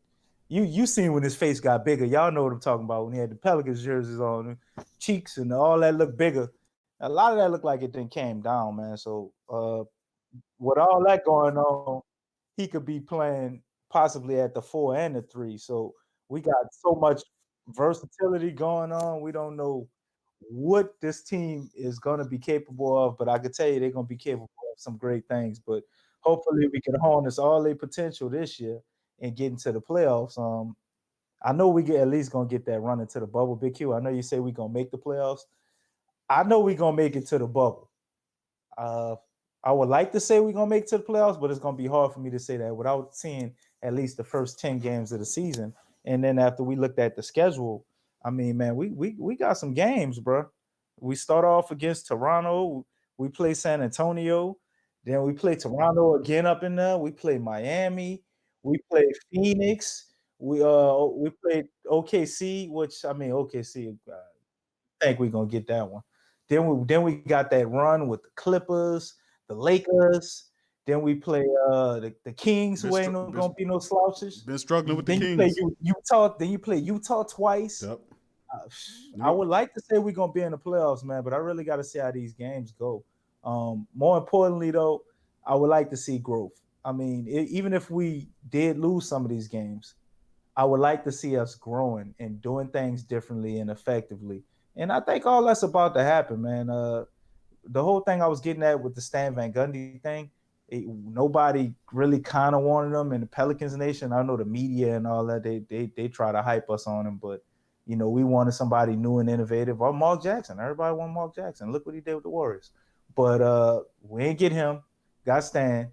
you seen when his face got bigger. Y'all know what I'm talking about when he had the Pelicans jerseys on, cheeks and all that looked bigger. A lot of that looked like it then came down, man. So with all that going on, he could be playing possibly at the 4 and the 3. So we got so much versatility going on. We don't know what this team is going to be capable of, but I could tell you they're going to be capable of some great things. But hopefully we can harness all their potential this year and get into the playoffs. I know we at least going to get that run into the bubble, Big Q. I know you say we're going to make the playoffs. I know we're going to make it to the bubble. I would like to say we're going to make it to the playoffs, but it's going to be hard for me to say that without seeing at least the first 10 games of the season. And then after we looked at the schedule, I mean, man, we got some games, bro. We start off against Toronto. We play San Antonio. Then we play Toronto again up in there. We play Miami. We play Phoenix. We played OKC, which I mean OKC. I think we're gonna get that one. Then we got that run with the Clippers, the Lakers. Then we play the Kings, who ain't gonna be no slouches. Been struggling with the Then Kings. you play Utah. Then you play Utah twice. Yep. I would like to say we're gonna be in the playoffs, man, but I really got to see how these games go. More importantly, though, I would like to see growth. I mean, even if we did lose some of these games, I would like to see us growing and doing things differently and effectively. And I think all that's about to happen, man. The whole thing I was getting at with the Stan Van Gundy thing, nobody really kind of wanted him in the Pelicans nation. I know the media and all that, they try to hype us on him, but we wanted somebody new and innovative. Or Mark Jackson. Everybody wanted Mark Jackson. Look what he did with the Warriors. But we ain't get him. Got Stan.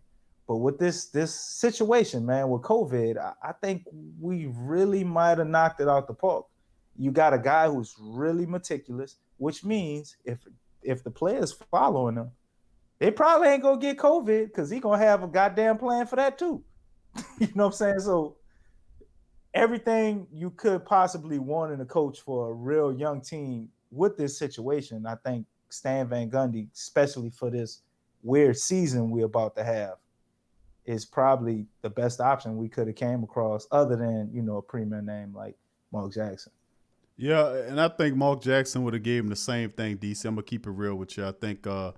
But with this situation, man, with COVID, I think we really might have knocked it out the park. You got a guy who's really meticulous, which means if the players following him, they probably ain't gonna get COVID because he gonna have a goddamn plan for that too. You know what I'm saying? So everything you could possibly want in a coach for a real young team with this situation, I think Stan Van Gundy, especially for this weird season we're about to have, is probably the best option we could have came across, other than a premier name like Mark Jackson. Yeah, and I think Mark Jackson would have gave him the same thing. DC, I'm gonna keep it real with you. I think the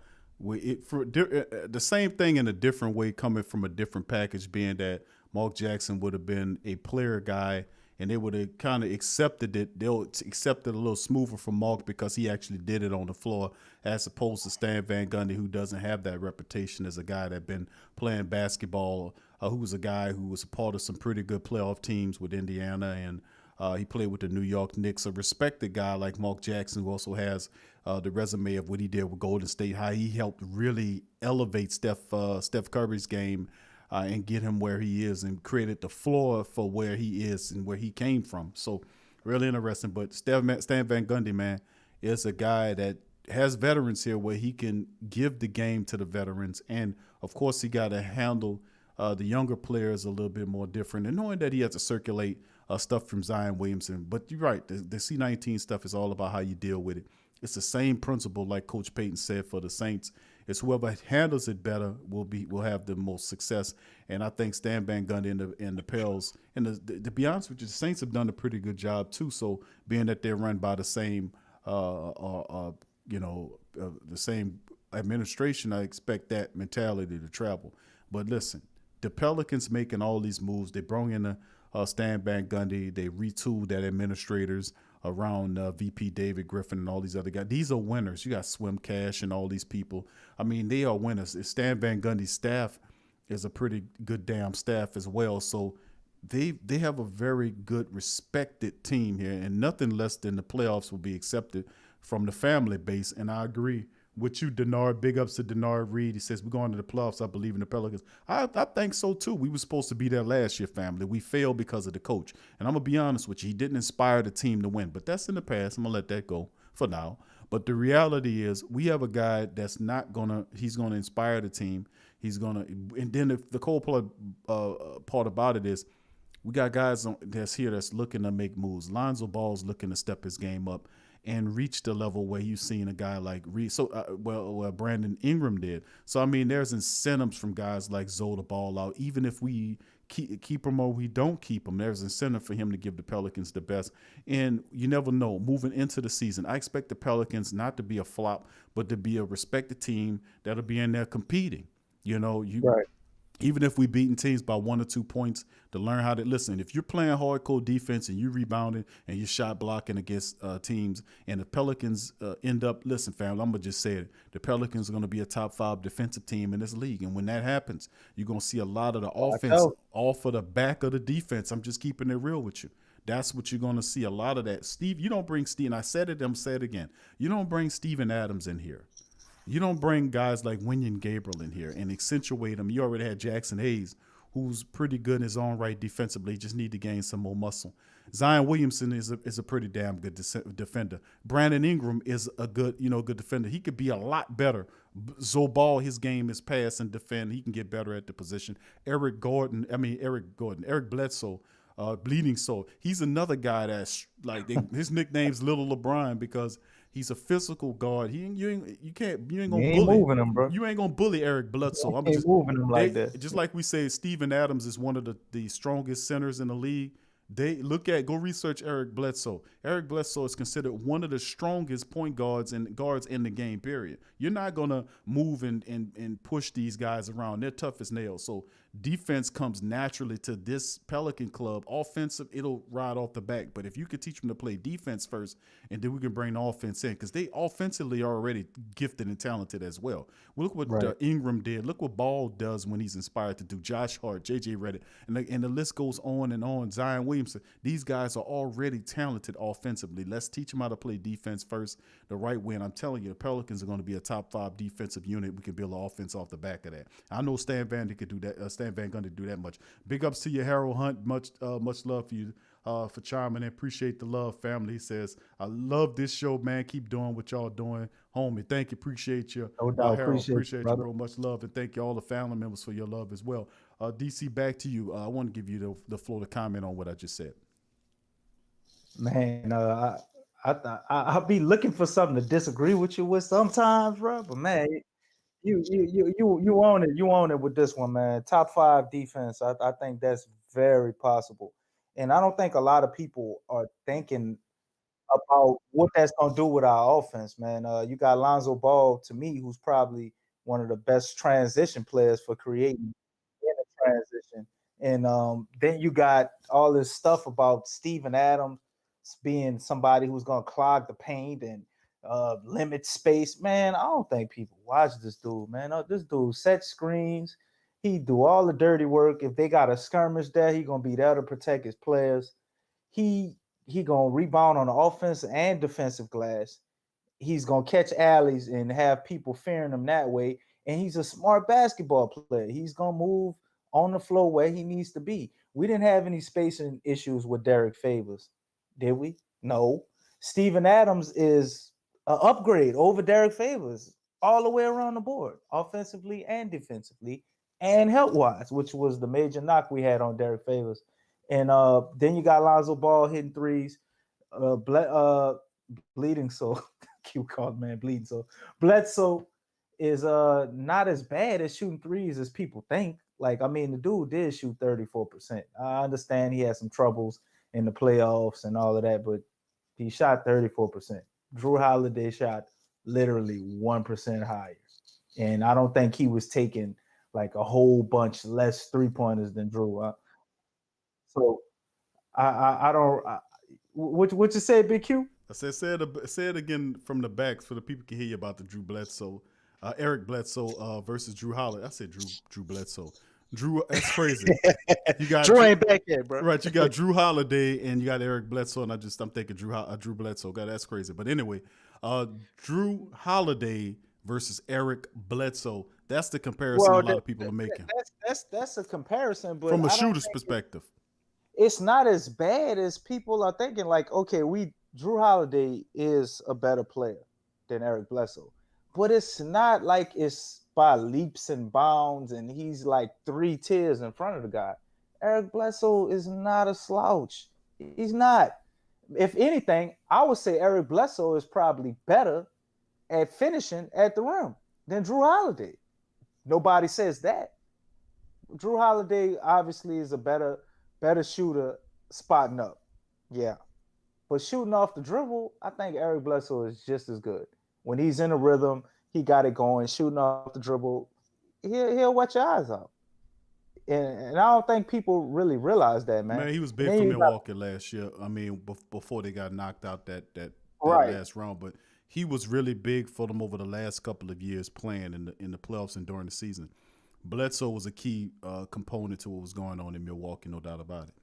same thing in a different way, coming from a different package, being that Mark Jackson would have been a player guy, and they would have kind of accepted it. They'll accept it a little smoother from Mark because he actually did it on the floor, as opposed to Stan Van Gundy, who doesn't have that reputation as a guy that been playing basketball, who was a guy who was a part of some pretty good playoff teams with Indiana, and he played with the New York Knicks. A respected guy like Mark Jackson, who also has the resume of what he did with Golden State, how he helped really elevate Steph Curry's game and get him where he is, and created the floor for where he is and where he came from. So really interesting. But Stan Van Gundy, man, is a guy that has veterans here where he can give the game to the veterans. And, of course, he got to handle the younger players a little bit more different, and knowing that he has to circulate stuff from Zion Williamson. But you're right, the C-19 stuff is all about how you deal with it. It's the same principle, like Coach Payton said, for the Saints. It's whoever handles it better will have the most success. And I think Stan Van Gundy and the Pels, and to be honest with you, the Saints have done a pretty good job too. So being that they're run by the same the same administration, I expect that mentality to travel. But listen, the Pelicans making all these moves. They brought in Stan Van Gundy. They retooled that administrators around VP David Griffin and all these other guys. These are winners. You got Swim Cash and all these people. I mean, they are winners. Stan Van Gundy's staff is a pretty good damn staff as well. So they have a very good, respected team here, and nothing less than the playoffs will be accepted from the family base. And I agree with you, Denard. Big ups to Denard Reed. He says, we're going to the playoffs. I believe in the Pelicans. I think so, too. We were supposed to be there last year, family. We failed because of the coach. And I'm going to be honest with you. He didn't inspire the team to win. But that's in the past. I'm going to let that go for now. But the reality is we have a guy that's not going to – he's going to inspire the team. He's going to – and then the cool part about it is we got guys that's here that's looking to make moves. Lonzo Ball's looking to step his game up and reach the level where you've seen a guy like Brandon Ingram did. So, I mean, there's incentives from guys like Zoe the ball out. Even if we keep him or we don't keep him, there's incentive for him to give the Pelicans the best. And you never know. Moving into the season, I expect the Pelicans not to be a flop, but to be a respected team that'll be in there competing. Right. Even if we beating teams by 1 or 2 points, to learn how to listen. If you're playing hardcore defense and you rebounding and you're shot blocking against teams, and the Pelicans end up, listen, family, I'm going to just say it. The Pelicans are going to be a top 5 defensive team in this league. And when that happens, you're going to see a lot of the offense off of the back of the defense. I'm just keeping it real with you. That's what you're going to see, a lot of that. Steve, you don't bring Steve, and I said it, I'm say it again. You don't bring Steven Adams in here. You don't bring guys like Wenyen Gabriel in here and accentuate them. You already had Jackson Hayes, who's pretty good in his own right defensively. Just need to gain some more muscle. Zion Williamson is a pretty damn good defender. Brandon Ingram is a good defender. He could be a lot better. Zoe Ball, his game is pass and defend. He can get better at the position. Eric Bledsoe, Bleeding Soul. He's another guy that's like his nickname's Little LeBron because he's a physical guard. You ain't gonna bully. Moving him, bro. You ain't gonna bully Eric Bledsoe. I'm just moving him like that. Just like we say, Steven Adams is one of the strongest centers in the league. Go research Eric Bledsoe. Eric Bledsoe is considered one of the strongest point guards in the game, period. You're not going to move and push these guys around. They're tough as nails. So defense comes naturally to this Pelican club. Offensive, it'll ride off the back. But if you could teach them to play defense first, and then we can bring the offense in, because they offensively are already gifted and talented as well. Look what Ingram did. Look what Ball does when he's inspired to do. Josh Hart, J.J. Redick, and the list goes on and on. Zion Williamson. These guys are already talented offensively. Let's teach them how to play defense first the right way. And I'm telling you, the Pelicans are going to be a top 5 defensive unit. We can build an offense off the back of that. I know Stan Van could do that. Stan Van Gundy do that much. Big ups to you, Harold Hunt. Much love for you for chiming in. Appreciate the love, family. He says, I love this show, man. Keep doing what y'all doing. Homie, thank you. Appreciate you. No doubt. Harold, appreciate you, bro. Much love. And thank you all the family members for your love as well. DC, back to you. I want to give you the floor to comment on what I just said. Man, I'll be looking for something to disagree with you with sometimes, bro. But man, you own it. You own it with this one, man. Top 5 defense. I think that's very possible, and I don't think a lot of people are thinking about what that's gonna do with our offense, man. You got Lonzo Ball, to me, who's probably one of the best transition players for creating in a transition. And then you got all this stuff about Steven Adams being somebody who's going to clog the paint and limit space. Man, I don't think people watch this dude, man. This dude set screens. He do all the dirty work. If they got a skirmish there, he going to be there to protect his players. He going to rebound on the offensive and defensive glass. He's going to catch alleys and have people fearing him that way. And he's a smart basketball player. He's going to move on the floor where he needs to be. We didn't have any spacing issues with Derek Favors. Did we? No. Steven Adams is an upgrade over Derek Favors all the way around the board, offensively and defensively and health-wise, which was the major knock we had on Derek Favors. And then you got Lonzo Ball hitting threes, bleeding soul. Cute call, man, bleeding soul. Bledsoe is not as bad at shooting threes as people think. Like, I mean, the dude did shoot 34%. I understand he had some troubles in the playoffs and all of that, but he shot 34%. Drew Holiday shot literally 1% higher. And I don't think he was taking like a whole bunch less 3-pointers than Drew. So I don't. What you say, Big Q? I said, say it again from the back so the people can hear you about the Eric Bledsoe versus Drew Holiday. I said Drew Bledsoe. Drew, that's crazy. You got Drew ain't back yet, bro. Right, you got Drew Holiday and you got Eric Bledsoe, and I'm thinking Drew Bledsoe. God, that's crazy. But anyway, Drew Holiday versus Eric Bledsoe. That's the comparison a lot of people are making. That's a comparison, but from a shooter's perspective, it's not as bad as people are thinking. Like, okay, Drew Holiday is a better player than Eric Bledsoe, but it's not like it's by leaps and bounds and he's like 3 tiers in front of the guy. Eric Bledsoe is not a slouch. He's not. If anything, I would say Eric Bledsoe is probably better at finishing at the rim than Drew Holiday. Nobody says that. Drew Holiday obviously is a better shooter spotting up. Yeah. But shooting off the dribble, I think Eric Bledsoe is just as good. When he's in a rhythm, he got it going, shooting off the dribble, he'll wet your eyes out. And I don't think people really realize that, man. Man, he was big for Milwaukee last year. I mean, before they got knocked out that last round. But he was really big for them over the last couple of years playing in the playoffs and during the season. Bledsoe was a key component to what was going on in Milwaukee, no doubt about it.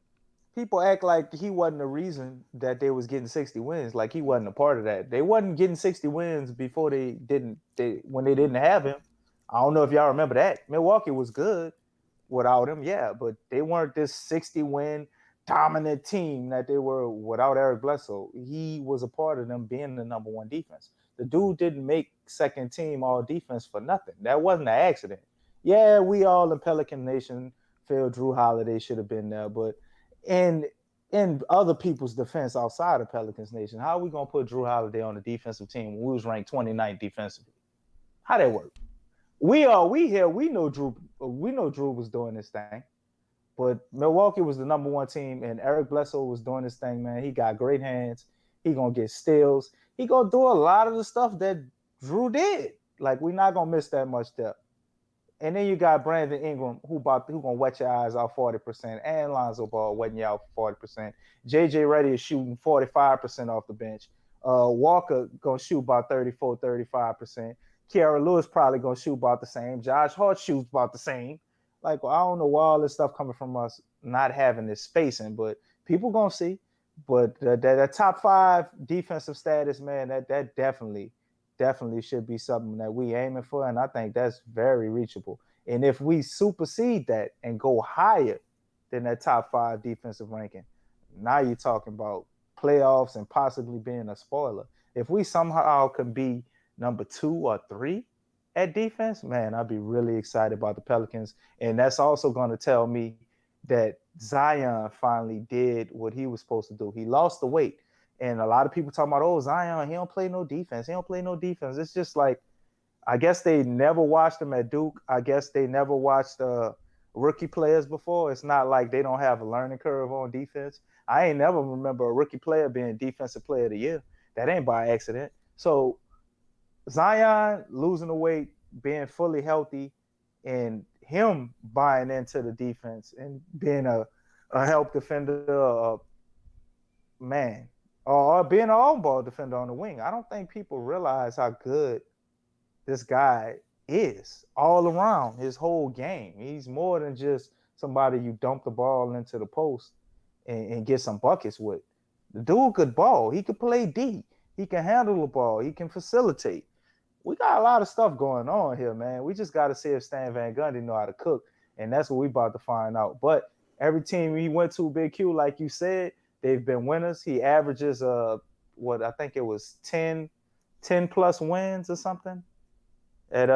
People act like he wasn't the reason that they was getting 60 wins, like he wasn't a part of that. They wasn't getting 60 wins before when they didn't have him. I don't know if y'all remember that. Milwaukee was good without him, yeah, but they weren't this 60-win dominant team that they were without Eric Bledsoe. He was a part of them being the number 1 defense. The dude didn't make second team all defense for nothing. That wasn't an accident. Yeah, we all in Pelican Nation feel Drew Holiday should have been there, but in other people's defense outside of Pelicans Nation, how are we gonna put Drew Holiday on the defensive team when we was ranked 29th defensively? How that work? We know Drew was doing this thing, but Milwaukee was the number one team, and Eric Bledsoe was doing this thing, man. He got great hands. He gonna get steals. He gonna do a lot of the stuff that Drew did. Like, we're not gonna miss that much depth. And then you got Brandon Ingram, who gonna wet your eyes out 40%, and Lonzo Ball wetting you out 40%. JJ Redick is shooting 45% off the bench. Walker gonna shoot about 34, 35%. Kiara Lewis probably gonna shoot about the same. Josh Hart shoots about the same. Like, I don't know where all this stuff coming from us not having this spacing, but people gonna see. But that top 5 defensive status, man, that definitely should be something that we aiming for, and I think that's very reachable. And if we supersede that and go higher than that top 5 defensive ranking, now you're talking about playoffs and possibly being a spoiler. If we somehow can be number 2 or 3 at defense, man, I'd be really excited about the Pelicans. And that's also going to tell me that Zion finally did what he was supposed to do. He lost the weight. And a lot of people talking about, oh, Zion, he don't play no defense. It's just like, I guess they never watched him at Duke. I guess they never watched rookie players before. It's not like they don't have a learning curve on defense. I ain't never remember a rookie player being defensive player of the year. That ain't by accident. So Zion losing the weight, being fully healthy, and him buying into the defense and being a help defender, man, or being an on-ball defender on the wing. I don't think people realize how good this guy is all around his whole game. He's more than just somebody you dump the ball into the post and get some buckets with. The dude could ball. He could play D. He can handle the ball. He can facilitate. We got a lot of stuff going on here, man. We just got to see if Stan Van Gundy know how to cook, and that's what we about to find out. But every team he went to, Big Q, like you said, they've been winners. He averages, I think it was 10 plus wins or something at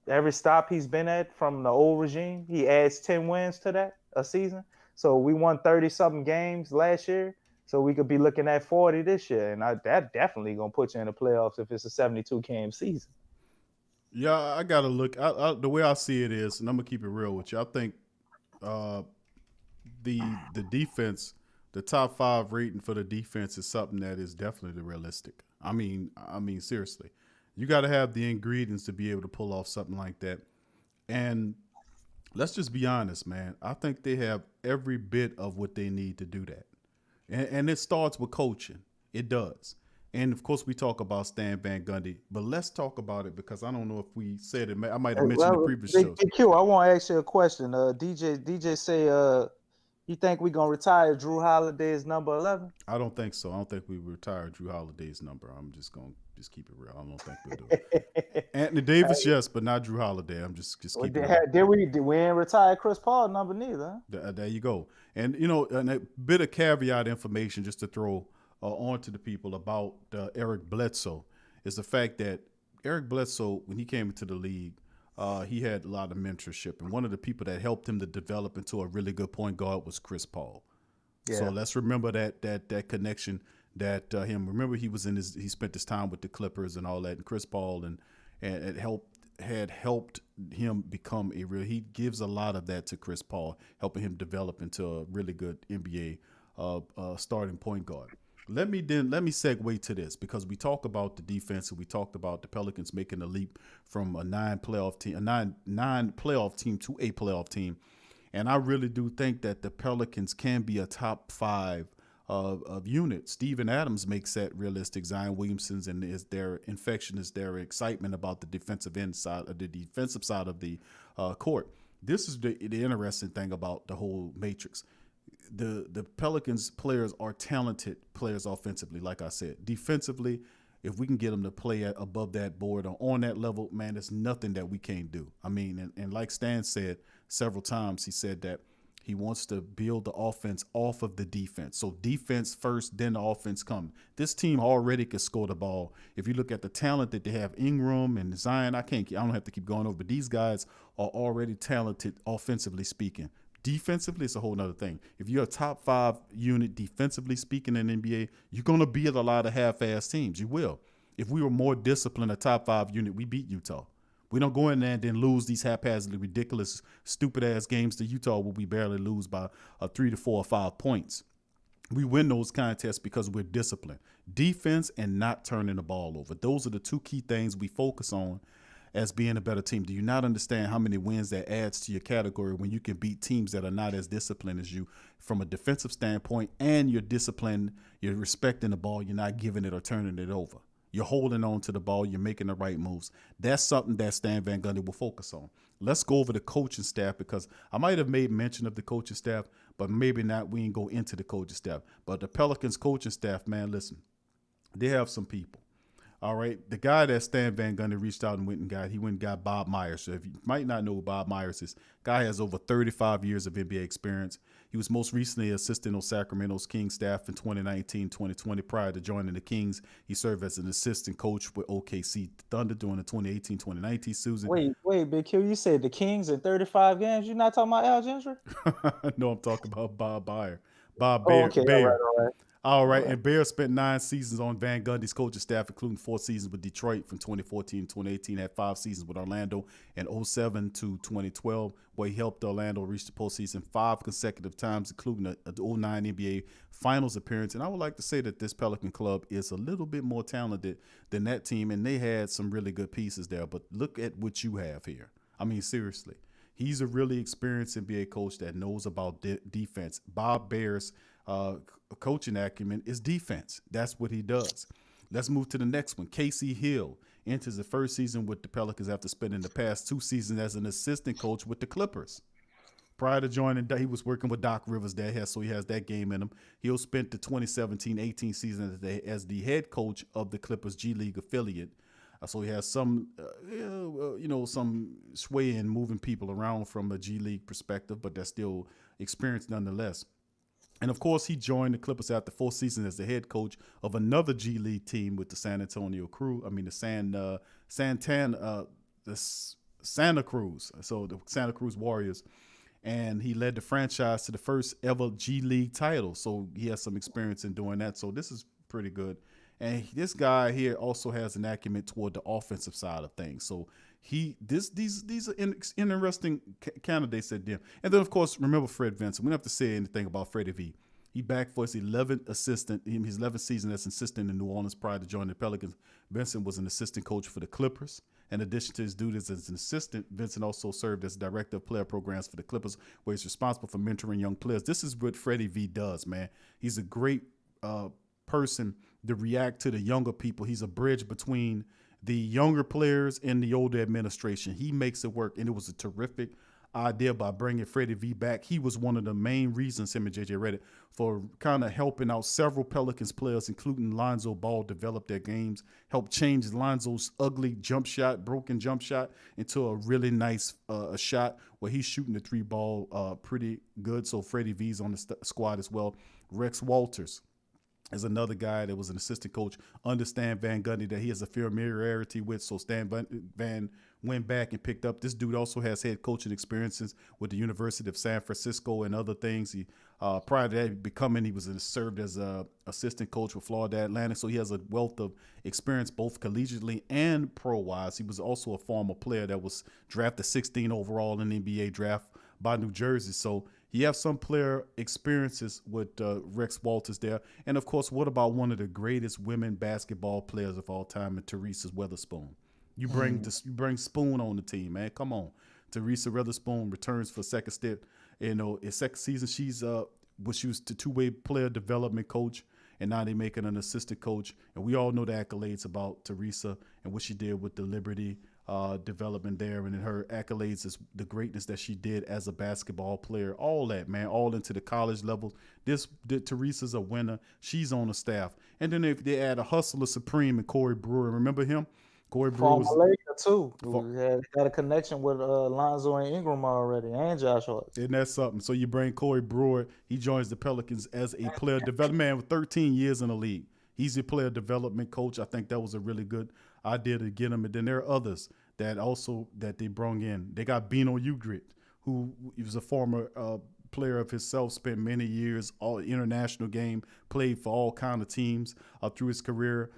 every stop he's been at from the old regime. He adds 10 wins to that a season. So we won 30-something games last year. So we could be looking at 40 this year. And that definitely going to put you in the playoffs if it's a 72-game season. Yeah, I got to look. The way I see it is, and I'm going to keep it real with you, I think the defense, the top 5 rating for the defense is something that is definitely realistic. I mean, seriously. You got to have the ingredients to be able to pull off something like that. And let's just be honest, man. I think they have every bit of what they need to do that. And it starts with coaching. It does. And, of course, we talk about Stan Van Gundy. But let's talk about it because I don't know if we said it. I might have mentioned the previous shows. Q, I want to ask you a question. DJ say, you think we're going to retire Drew Holiday's number 11? I don't think so. I don't think we retire Drew Holiday's number. I'm just going to keep it real. I don't think we'll do it. Anthony Davis, yes, but not Drew Holiday. I'm just keeping it real. We ain't retire Chris Paul number neither. Huh? There you go. And, and a bit of caveat information just to throw on to the people about Eric Bledsoe is the fact that Eric Bledsoe, when he came into the league, he had a lot of mentorship. And one of the people that helped him to develop into a really good point guard was Chris Paul. Yeah. So let's remember that connection that him. Remember, he spent his time with the Clippers and all that, and Chris Paul and it had helped him become he gives a lot of that to Chris Paul, helping him develop into a really good NBA starting point guard. Let me segue to this because we talk about the defense and we talked about the Pelicans making a leap from a nine playoff team to a playoff team. And I really do think that the Pelicans can be a top 5 of unit. Steven Adams makes that realistic. Zion Williamson's and is their infection, is their excitement about the defensive side of the court. This is the interesting thing about the whole matrix. The Pelicans players are talented players offensively, like I said. Defensively, if we can get them to play above that board or on that level, man, there's nothing that we can't do. I mean, and like Stan said several times, he said that he wants to build the offense off of the defense. So defense first, then the offense comes. This team already can score the ball. If you look at the talent that they have, Ingram and Zion, I don't have to keep going over, but these guys are already talented offensively speaking. Defensively, it's a whole nother thing. If you're a top 5 unit defensively speaking in the NBA, you're going to beat a lot of half-ass teams. You will. If we were more disciplined, a top 5 unit, we beat Utah. We don't go in there and then lose these haphazardly ridiculous, stupid-ass games to Utah where we barely lose by 3 to 4 or 5 points. We win those contests because we're disciplined. Defense and not turning the ball over. Those are the 2 key things we focus on as being a better team. Do you not understand how many wins that adds to your category when you can beat teams that are not as disciplined as you from a defensive standpoint, and you're disciplined, you're respecting the ball, you're not giving it or turning it over. You're holding on to the ball. You're making the right moves. That's something that Stan Van Gundy will focus on. Let's go over the coaching staff, because I might have made mention of the coaching staff, but maybe not. We ain't go into the coaching staff. But the Pelicans coaching staff, man, listen, they have some people. All right. The guy that Stan Van Gundy reached out and went and got Bob Myers. So if you might not know who Bob Myers is, guy has over 35 years of NBA experience. He was most recently assistant on Sacramento's Kings staff in 2019, 2020. Prior to joining the Kings, he served as an assistant coach with OKC Thunder during the 2018, 2019 season. Wait, Big Q, you said the Kings in 35 games? You're not talking about Al Gentry? No, I'm talking about Bob Baer. Bob Baer. Okay, Baer. All right. And Bear spent 9 seasons on Van Gundy's coaching staff, including 4 seasons with Detroit from 2014 to 2018, had 5 seasons with Orlando in 2007 to 2012, where he helped Orlando reach the postseason 5 consecutive times, including the 2009 NBA Finals appearance. And I would like to say that this Pelican club is a little bit more talented than that team, and they had some really good pieces there. But look at what you have here. I mean, seriously. He's a really experienced NBA coach that knows about defense. Bob Bear's coaching acumen is defense. That's what he does. Let's move to the next one. Casey Hill enters the first season with the Pelicans after spending the past 2 seasons as an assistant coach with the Clippers. Prior to joining, he was working with Doc Rivers there, so he has that game in him. He'll spent the 2017-18 season as the head coach of the Clippers G League affiliate. So he has some, some sway in moving people around from a G League perspective, but that's still experience nonetheless. And, of course, he joined the Clippers after 4 seasons as the head coach of another G League team with the Santa Cruz. So the Santa Cruz Warriors. And he led the franchise to the first ever G League title. So he has some experience in doing that. So this is pretty good. And this guy here also has an acumen toward the offensive side of things. So these are interesting candidates at them. And then, of course, remember Fred Vincent. We don't have to say anything about Freddie V. He back for his 11th season as assistant in New Orleans prior to joining the Pelicans. Vincent was an assistant coach for the Clippers. In addition to his duties as an assistant, Vincent also served as director of player programs for the Clippers, where he's responsible for mentoring young players. This is what Freddie V does, man. He's a great person to react to the younger people. He's a bridge between the younger players and the older administration. He makes it work, and it was a terrific idea by bringing Freddie V back. He was one of the main reasons, him and JJ Redick, for kind of helping out several Pelicans players, including Lonzo Ball, develop their games, helped change Lonzo's ugly broken jump shot, into a really nice shot where he's shooting the 3 ball pretty good. So Freddie V's on the squad as well. Rex Walters is another guy that was an assistant coach. Understand Van Gundy that he has a familiarity with, so Stan Van went back and picked up. This dude also has head coaching experiences with the University of San Francisco and other things. He prior to that he was served as a assistant coach with Florida Atlantic, so he has a wealth of experience both collegiately and pro-wise. He was also a former player that was drafted 16 overall in the NBA draft by New Jersey, so he has some player experiences with Rex Walters there. And, of course, what about one of the greatest women basketball players of all time, Teresa Weatherspoon? You bring Spoon on the team, man. Come on. Teresa Weatherspoon returns for a second step. His second season, she was the 2-way player development coach, and now they're making an assistant coach. And we all know the accolades about Teresa and what she did with the Liberty development there, and in her accolades is the greatness that she did as a basketball player. All that, man, all into the college level. Teresa's a winner. She's on the staff. And then if they add a hustler supreme and Corey Brewer, remember him? Corey Brewer was Laker too. Had a connection with Lonzo and Ingram already, and Josh Hart. Isn't that something? So you bring Corey Brewer. He joins the Pelicans as a player development man with 13 years in the league. He's a player development coach. I think that was a really good idea to get him. And then there are others that they brought in. They got Bino Ugrit, who was a former player of himself, spent many years, all international game, played for all kind of teams through his career.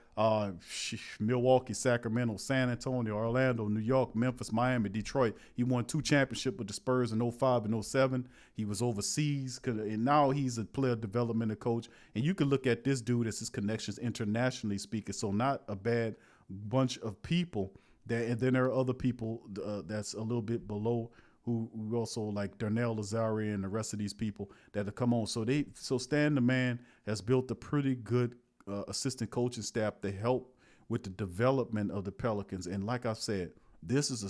Milwaukee, Sacramento, San Antonio, Orlando, New York, Memphis, Miami, Detroit. He won 2 championships with the Spurs in 05 and 07. He was overseas, and now he's a player development coach. And you can look at this dude as his connections internationally speaking. So not a bad bunch of people. And then there are other people that's a little bit below who also like Darnell Lazare and the rest of these people that have come on. So Stan the Man has built a pretty good assistant coaching staff to help with the development of the Pelicans. And like I said, this is a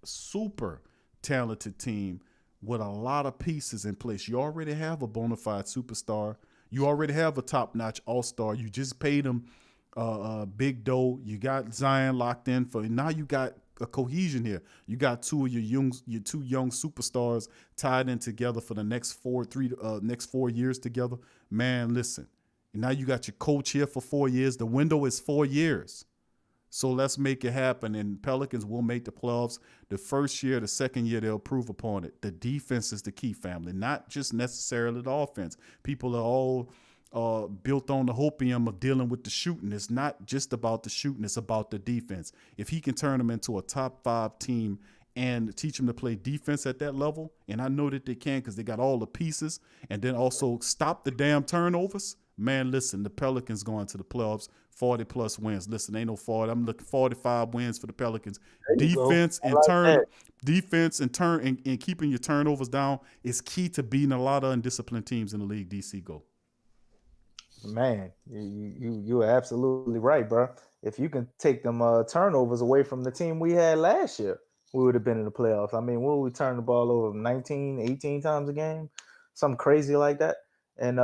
super talented team with a lot of pieces in place. You already have a bona fide superstar. You already have a top-notch all-star. You just paid him big dough. You got Zion locked in for. Now you got a cohesion here. You got two of your two young superstars tied in together for the next 4 years together. Man, listen. Now you got your coach here for 4 years. The window is 4 years. So let's make it happen. And Pelicans will make the playoffs. The first year, the second year, they'll improve upon it. The defense is the key, family, not just necessarily the offense. People are all built on the hopium of dealing with the shooting. It's not just about the shooting. It's about the defense. If he can turn them into a top 5 team and teach them to play defense at that level, and I know that they can because they got all the pieces, and then also stop the damn turnovers, man, listen, the Pelicans going to the playoffs, 40-plus wins. Listen, ain't no 40. I'm looking 45 wins for the Pelicans. Defense and keeping your turnovers down is key to beating a lot of undisciplined teams in the league. DC, go. Man, you're absolutely right, bro. If you can take them turnovers away from the team we had last year, we would have been in the playoffs. I mean, we turn the ball over 19, 18 times a game, something crazy like that. And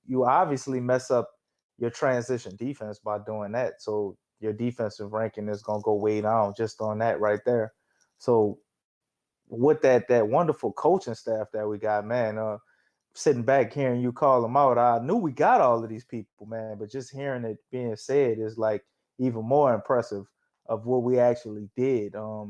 you obviously mess up your transition defense by doing that. So your defensive ranking is going to go way down just on that right there. So with that wonderful coaching staff that we got, man, sitting back hearing you call them out, I knew we got all of these people, man, but just hearing it being said is like even more impressive of what we actually did. I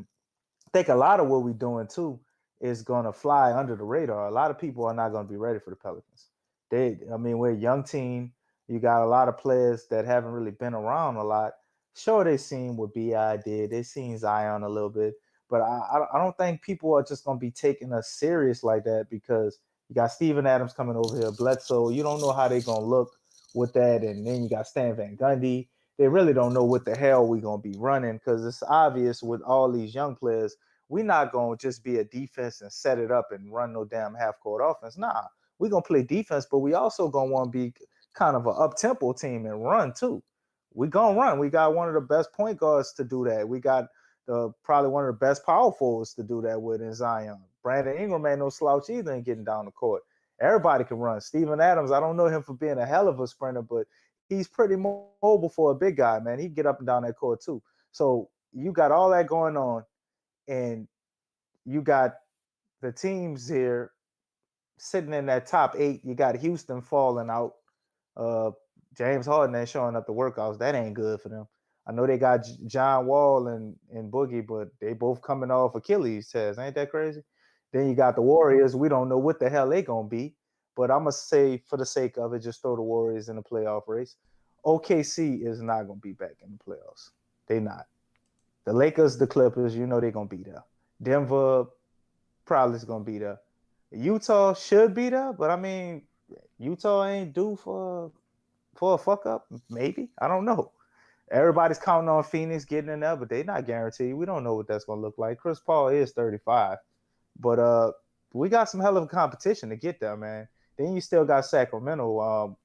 think a lot of what we're doing too is going to fly under the radar. A lot of people are not going to be ready for the Pelicans. We're a young team. You got a lot of players that haven't really been around a lot. Sure, they seen what B.I. did. They seen Zion a little bit, but I don't think people are just going to be taking us serious like that because you got Steven Adams coming over here, Bledsoe. You don't know how they're going to look with that. And then you got Stan Van Gundy. They really don't know what the hell we're going to be running because it's obvious with all these young players, we're not going to just be a defense and set it up and run no damn half-court offense. Nah, we're going to play defense, but we also going to want to be kind of an up-tempo team and run too. We're going to run. We got one of the best point guards to do that. We got probably one of the best power forwards to do that with in Zion. Brandon Ingram ain't no slouch either in getting down the court. Everybody can run. Steven Adams, I don't know him for being a hell of a sprinter, but he's pretty mobile for a big guy, man. He can get up and down that court too. So you got all that going on, and you got the teams here sitting in that top 8. You got Houston falling out. James Harden ain't showing up to workouts. That ain't good for them. I know they got John Wall and Boogie, but they both coming off Achilles tests. Ain't that crazy? Then you got the Warriors. We don't know what the hell they going to be. But I'm going to say, for the sake of it, just throw the Warriors in the playoff race. OKC is not going to be back in the playoffs. They not. The Lakers, the Clippers, you know they're going to be there. Denver probably is going to be there. Utah should be there, but I mean, Utah ain't due for a fuck up. Maybe. I don't know. Everybody's counting on Phoenix getting in there, but they're not guaranteed. We don't know what that's going to look like. Chris Paul is 35. But we got some hell of a competition to get there, man. Then you still got Sacramento.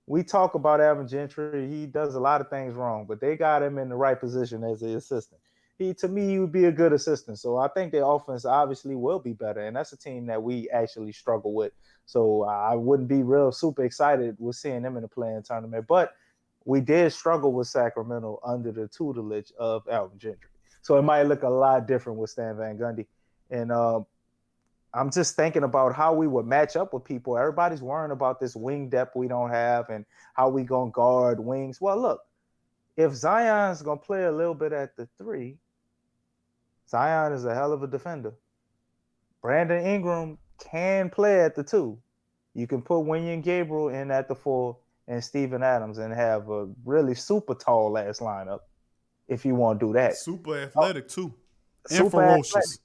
We talk about Alvin Gentry. He does a lot of things wrong, but they got him in the right position as the assistant. To me, he would be a good assistant. So I think their offense obviously will be better, and that's a team that we actually struggle with. So I wouldn't be real super excited with seeing them in the play-in tournament. But we did struggle with Sacramento under the tutelage of Alvin Gentry. So it might look a lot different with Stan Van Gundy. And I'm just thinking about how we would match up with people. Everybody's worrying about this wing depth we don't have and how we going to guard wings. Well, look, if Zion's going to play a little bit at the 3, Zion is a hell of a defender. Brandon Ingram can play at the 2. You can put Wenyen Gabriel in at the 4 and Steven Adams and have a really super tall ass lineup if you want to do that. Super athletic too. And Super ferocious.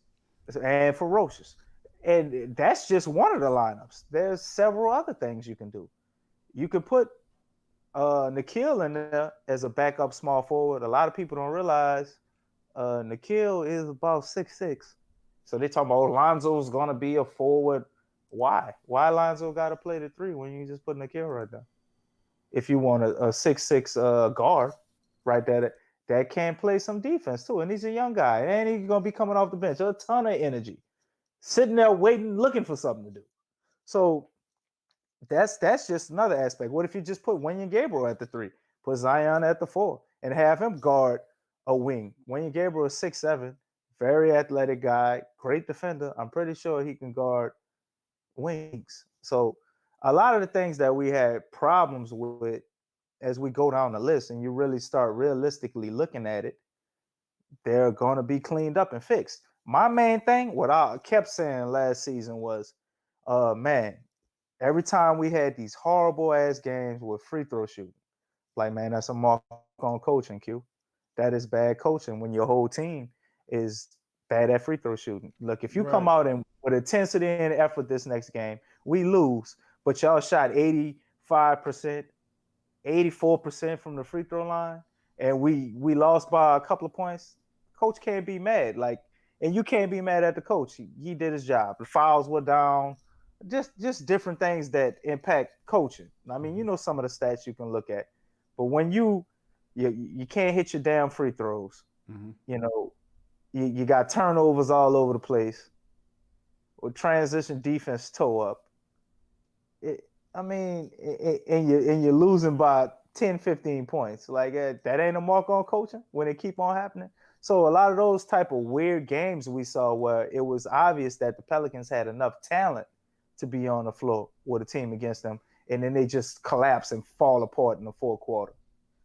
And ferocious. And that's just one of the lineups. There's several other things you can do. You could put Nikhil in there as a backup small forward. A lot of people don't realize Nikhil is about 6'6". So they talking about Lonzo's gonna be a forward. Why? Why Lonzo got to play the 3 when you just put Nikhil right there? If you want a 6'6" guard right there that can play some defense too, and he's a young guy, and he's gonna be coming off the bench, a ton of energy, sitting there waiting, looking for something to do. So that's just another aspect. What if you just put Wenyen Gabriel at the 3, put Zion at the 4, and have him guard a wing? Wenyen Gabriel is 6'7", very athletic guy, great defender. I'm pretty sure he can guard wings. So a lot of the things that we had problems with as we go down the list and you really start realistically looking at it, they're going to be cleaned up and fixed. My main thing, what I kept saying last season was, man, every time we had these horrible ass games with free throw shooting, like, man, that's a mark on coaching, Q. That is bad coaching when your whole team is bad at free throw shooting. Look, if you come out and with intensity and effort this next game, we lose, but y'all shot 85%, 84% from the free throw line, and we lost by a couple of points. Coach can't be mad. Like, and you can't be mad at the coach. He did his job. The fouls were down. Just different things that impact coaching. I mean, you know some of the stats you can look at, but when you can't hit your damn free throws, you know, you got turnovers all over the place. With transition defense toe up. And you're losing by 10, 15 points. Like, that ain't a mark on coaching when it keep on happening. So a lot of those type of weird games we saw where it was obvious that the Pelicans had enough talent to be on the floor with a team against them, and then they just collapse and fall apart in the fourth quarter.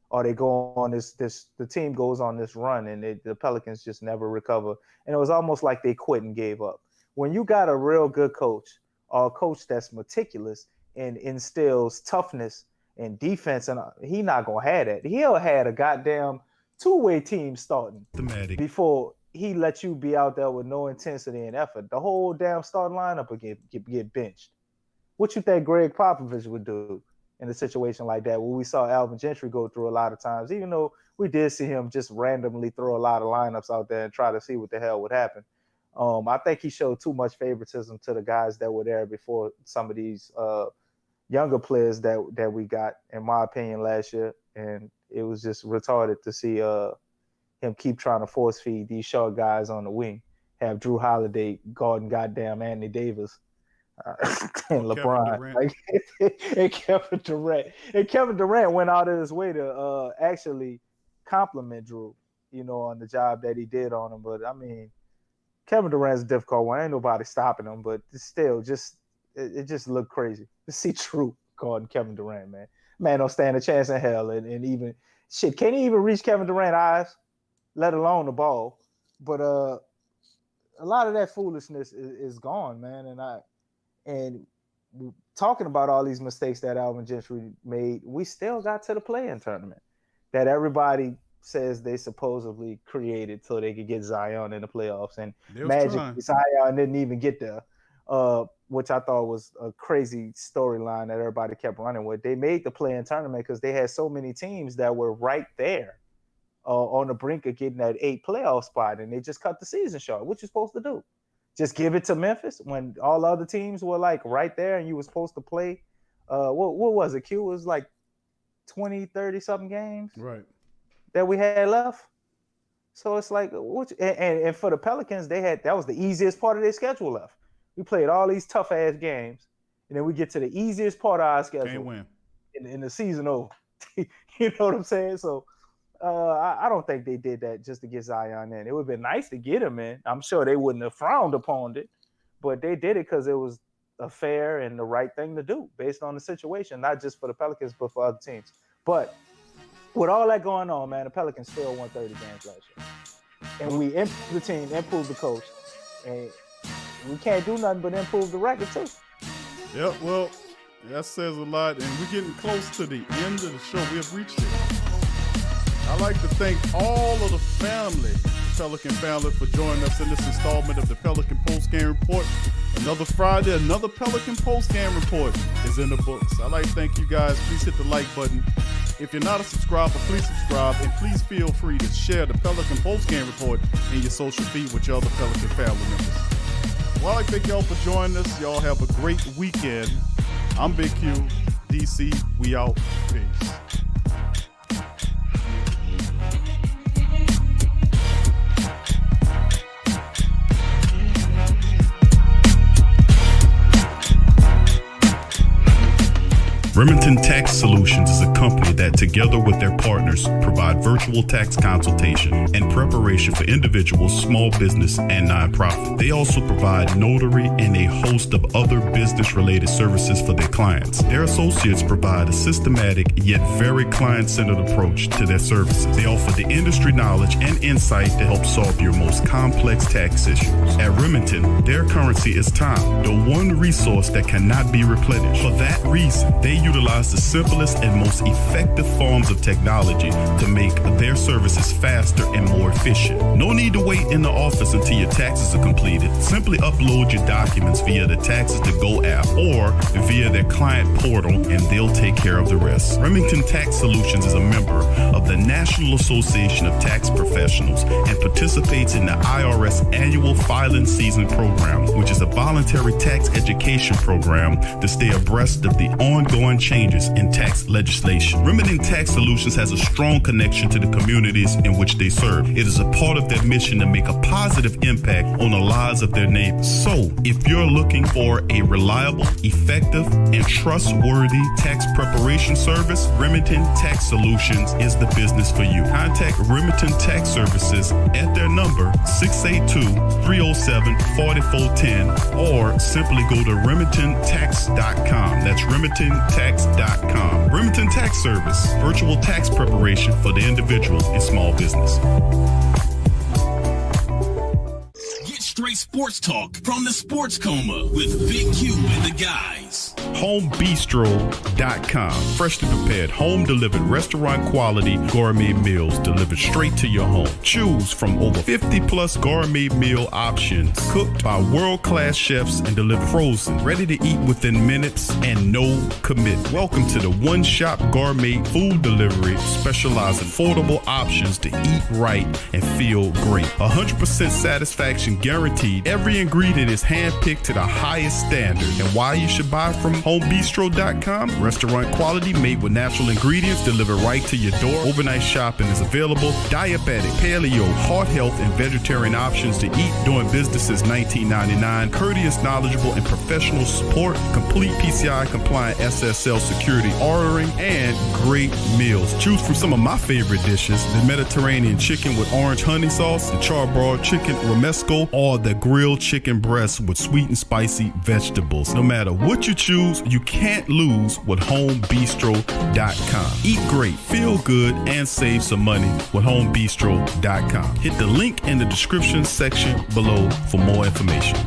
Or they go on the team goes on this run and the Pelicans just never recover. And it was almost like they quit and gave up. When you got a real good coach or a coach that's meticulous and instills toughness and defense, and he not going to have that. He'll have a goddamn two-way team starting before he let you be out there with no intensity and effort. The whole damn starting lineup would get benched. What you think Greg Popovich would do in a situation like that, where we saw Alvin Gentry go through a lot of times, even though we did see him just randomly throw a lot of lineups out there and try to see what the hell would happen. I think he showed too much favoritism to the guys that were there before some of these younger players that we got, in my opinion, last year. And it was just retarded to see him keep trying to force feed these short guys on the wing, have Drew Holiday guarding goddamn Anthony Davis and LeBron. And Kevin Durant. And Kevin Durant went out of his way to actually compliment Drew, you know, on the job that he did on him. But, I mean, Kevin Durant's a difficult one. Ain't nobody stopping him, but still, it just looked crazy to see Drew guarding Kevin Durant, man. Man don't stand a chance in hell. And even, shit, can't he even reach Kevin Durant's eyes, let alone the ball? But a lot of that foolishness is gone, man. And talking about all these mistakes that Alvin Gentry made, we still got to the play-in tournament that everybody says they supposedly created so they could get Zion in the playoffs. And Magic, Zion didn't even get there, which I thought was a crazy storyline that everybody kept running with. They made the play-in tournament because they had so many teams that were right there on the brink of getting that 8 playoff spot, and they just cut the season short. What you supposed to do? Just give it to Memphis when all the other teams were like right there and you were supposed to play? What was it, Q? It was like 20, 30 something games that we had left. So it's like, and for the Pelicans, that was the easiest part of their schedule left. We played all these tough ass games, and then we get to the easiest part of our schedule. Can't win. In the season over. You know what I'm saying? So I don't think they did that just to get Zion in. It would have been nice to get him in. I'm sure they wouldn't have frowned upon it, but they did it because it was a fair and the right thing to do based on the situation, not just for the Pelicans, but for other teams. But with all that going on, man, the Pelicans still won 30 games last year. And we improved the team, improved the coach. And we can't do nothing but improve the record too. Yep, well, that says a lot, and we're getting close to the end of the show. We have reached it. I'd like to thank all of the family, the Pelican family, for joining us in this installment of the Pelican Post-Game Report. Another Friday, another Pelican Post-Game Report is in the books. I'd like to thank you guys. Please hit the like button. If you're not a subscriber, please subscribe, and please feel free to share the Pelican Post-Game Report in your social feed with your other Pelican family members. Well, I'd like to thank y'all for joining us. Y'all have a great weekend. I'm Big Q, DC. We out. Peace. Remington Tax Solutions is a company that, together with their partners, provide virtual tax consultation and preparation for individuals, small business, and nonprofit. They also provide notary and a host of other business-related services for their clients. Their associates provide a systematic yet very client-centered approach to their services. They offer the industry knowledge and insight to help solve your most complex tax issues. At Remington, their currency is time, the one resource that cannot be replenished. For that reason, they utilize the simplest and most effective forms of technology to make their services faster and more efficient. No need to wait in the office until your taxes are completed. Simply upload your documents via the Taxes to Go app or via their client portal, and they'll take care of the rest. Remington Tax Solutions is a member of the National Association of Tax Professionals and participates in the IRS Annual Filing Season Program, which is a voluntary tax education program to stay abreast of the ongoing changes in tax legislation. Remington Tax Solutions has a strong connection to the communities in which they serve. It is a part of their mission to make a positive impact on the lives of their neighbors. So, if you're looking for a reliable, effective, and trustworthy tax preparation service, Remington Tax Solutions is the business for you. Contact Remington Tax Services at their number 682-307-4410 or simply go to remingtontax.com. That's remingtontax.com. Remington Tax Service, virtual tax preparation for the individual and small business. Get straight sports talk from the Sports Coma with Big Q and the guys. HomeBistro.com. Freshly prepared, home delivered, restaurant quality gourmet meals delivered straight to your home. Choose from over 50 plus gourmet meal options cooked by world-class chefs and delivered frozen, ready to eat within minutes and no commit. Welcome to the One Shop Gourmet Food Delivery, specializing in affordable options to eat right and feel great. 100% satisfaction guaranteed. Every ingredient is handpicked to the highest standard. And why you should buy from HomeBistro.com? Restaurant quality, made with natural ingredients, delivered right to your door. Overnight shopping is available. Diabetic, paleo, heart health, and vegetarian options to eat. Doing business since 1999. Courteous, knowledgeable, and professional support. Complete PCI compliant SSL security ordering, and great meals. Choose from some of my favorite dishes: the Mediterranean chicken with orange honey sauce, the charbroiled chicken romesco, or the grilled chicken breast with sweet and spicy vegetables. No matter what you choose, you can't lose with HomeBistro.com. Eat great, feel good, and save some money with HomeBistro.com. Hit the link in the description section below for more information.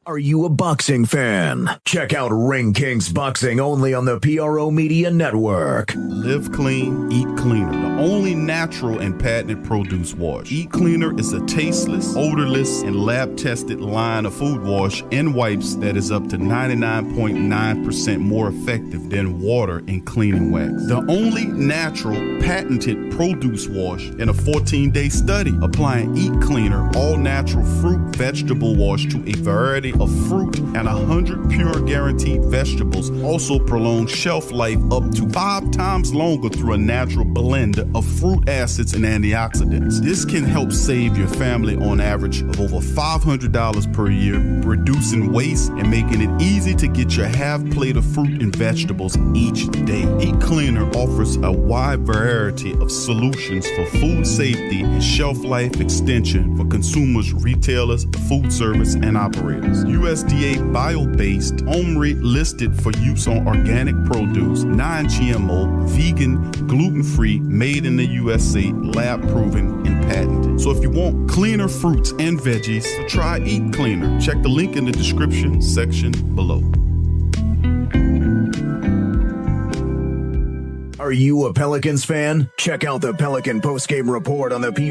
Are you a boxing fan? Check out Ring Kings Boxing only on the PRO Media Network. Live clean, eat cleaner. The only natural and patented produce wash. Eat Cleaner is a tasteless, odorless, and lab-tested line of food wash and wipes that is up to 99.9% more effective than water and cleaning wax. The only natural, patented produce wash in a 14-day study. Applying Eat Cleaner all-natural fruit vegetable wash to a variety of fruit and 100 pure guaranteed vegetables also prolong shelf life up to 5 times longer through a natural blend of fruit acids and antioxidants. This can help save your family on average of over $500 per year, reducing waste and making it easy to get your half plate of fruit and vegetables each day. Eat Cleaner offers a wide variety of solutions for food safety and shelf life extension for consumers, retailers, food service, and operators. USDA bio-based, OMRI listed for use on organic produce, non-GMO, vegan, gluten-free, made in the USA, lab-proven, and patented. So if you want cleaner fruits and veggies, try Eat Cleaner. Check the link in the description section below. Are you a Pelicans fan? Check out the Pelican postgame report on the PRO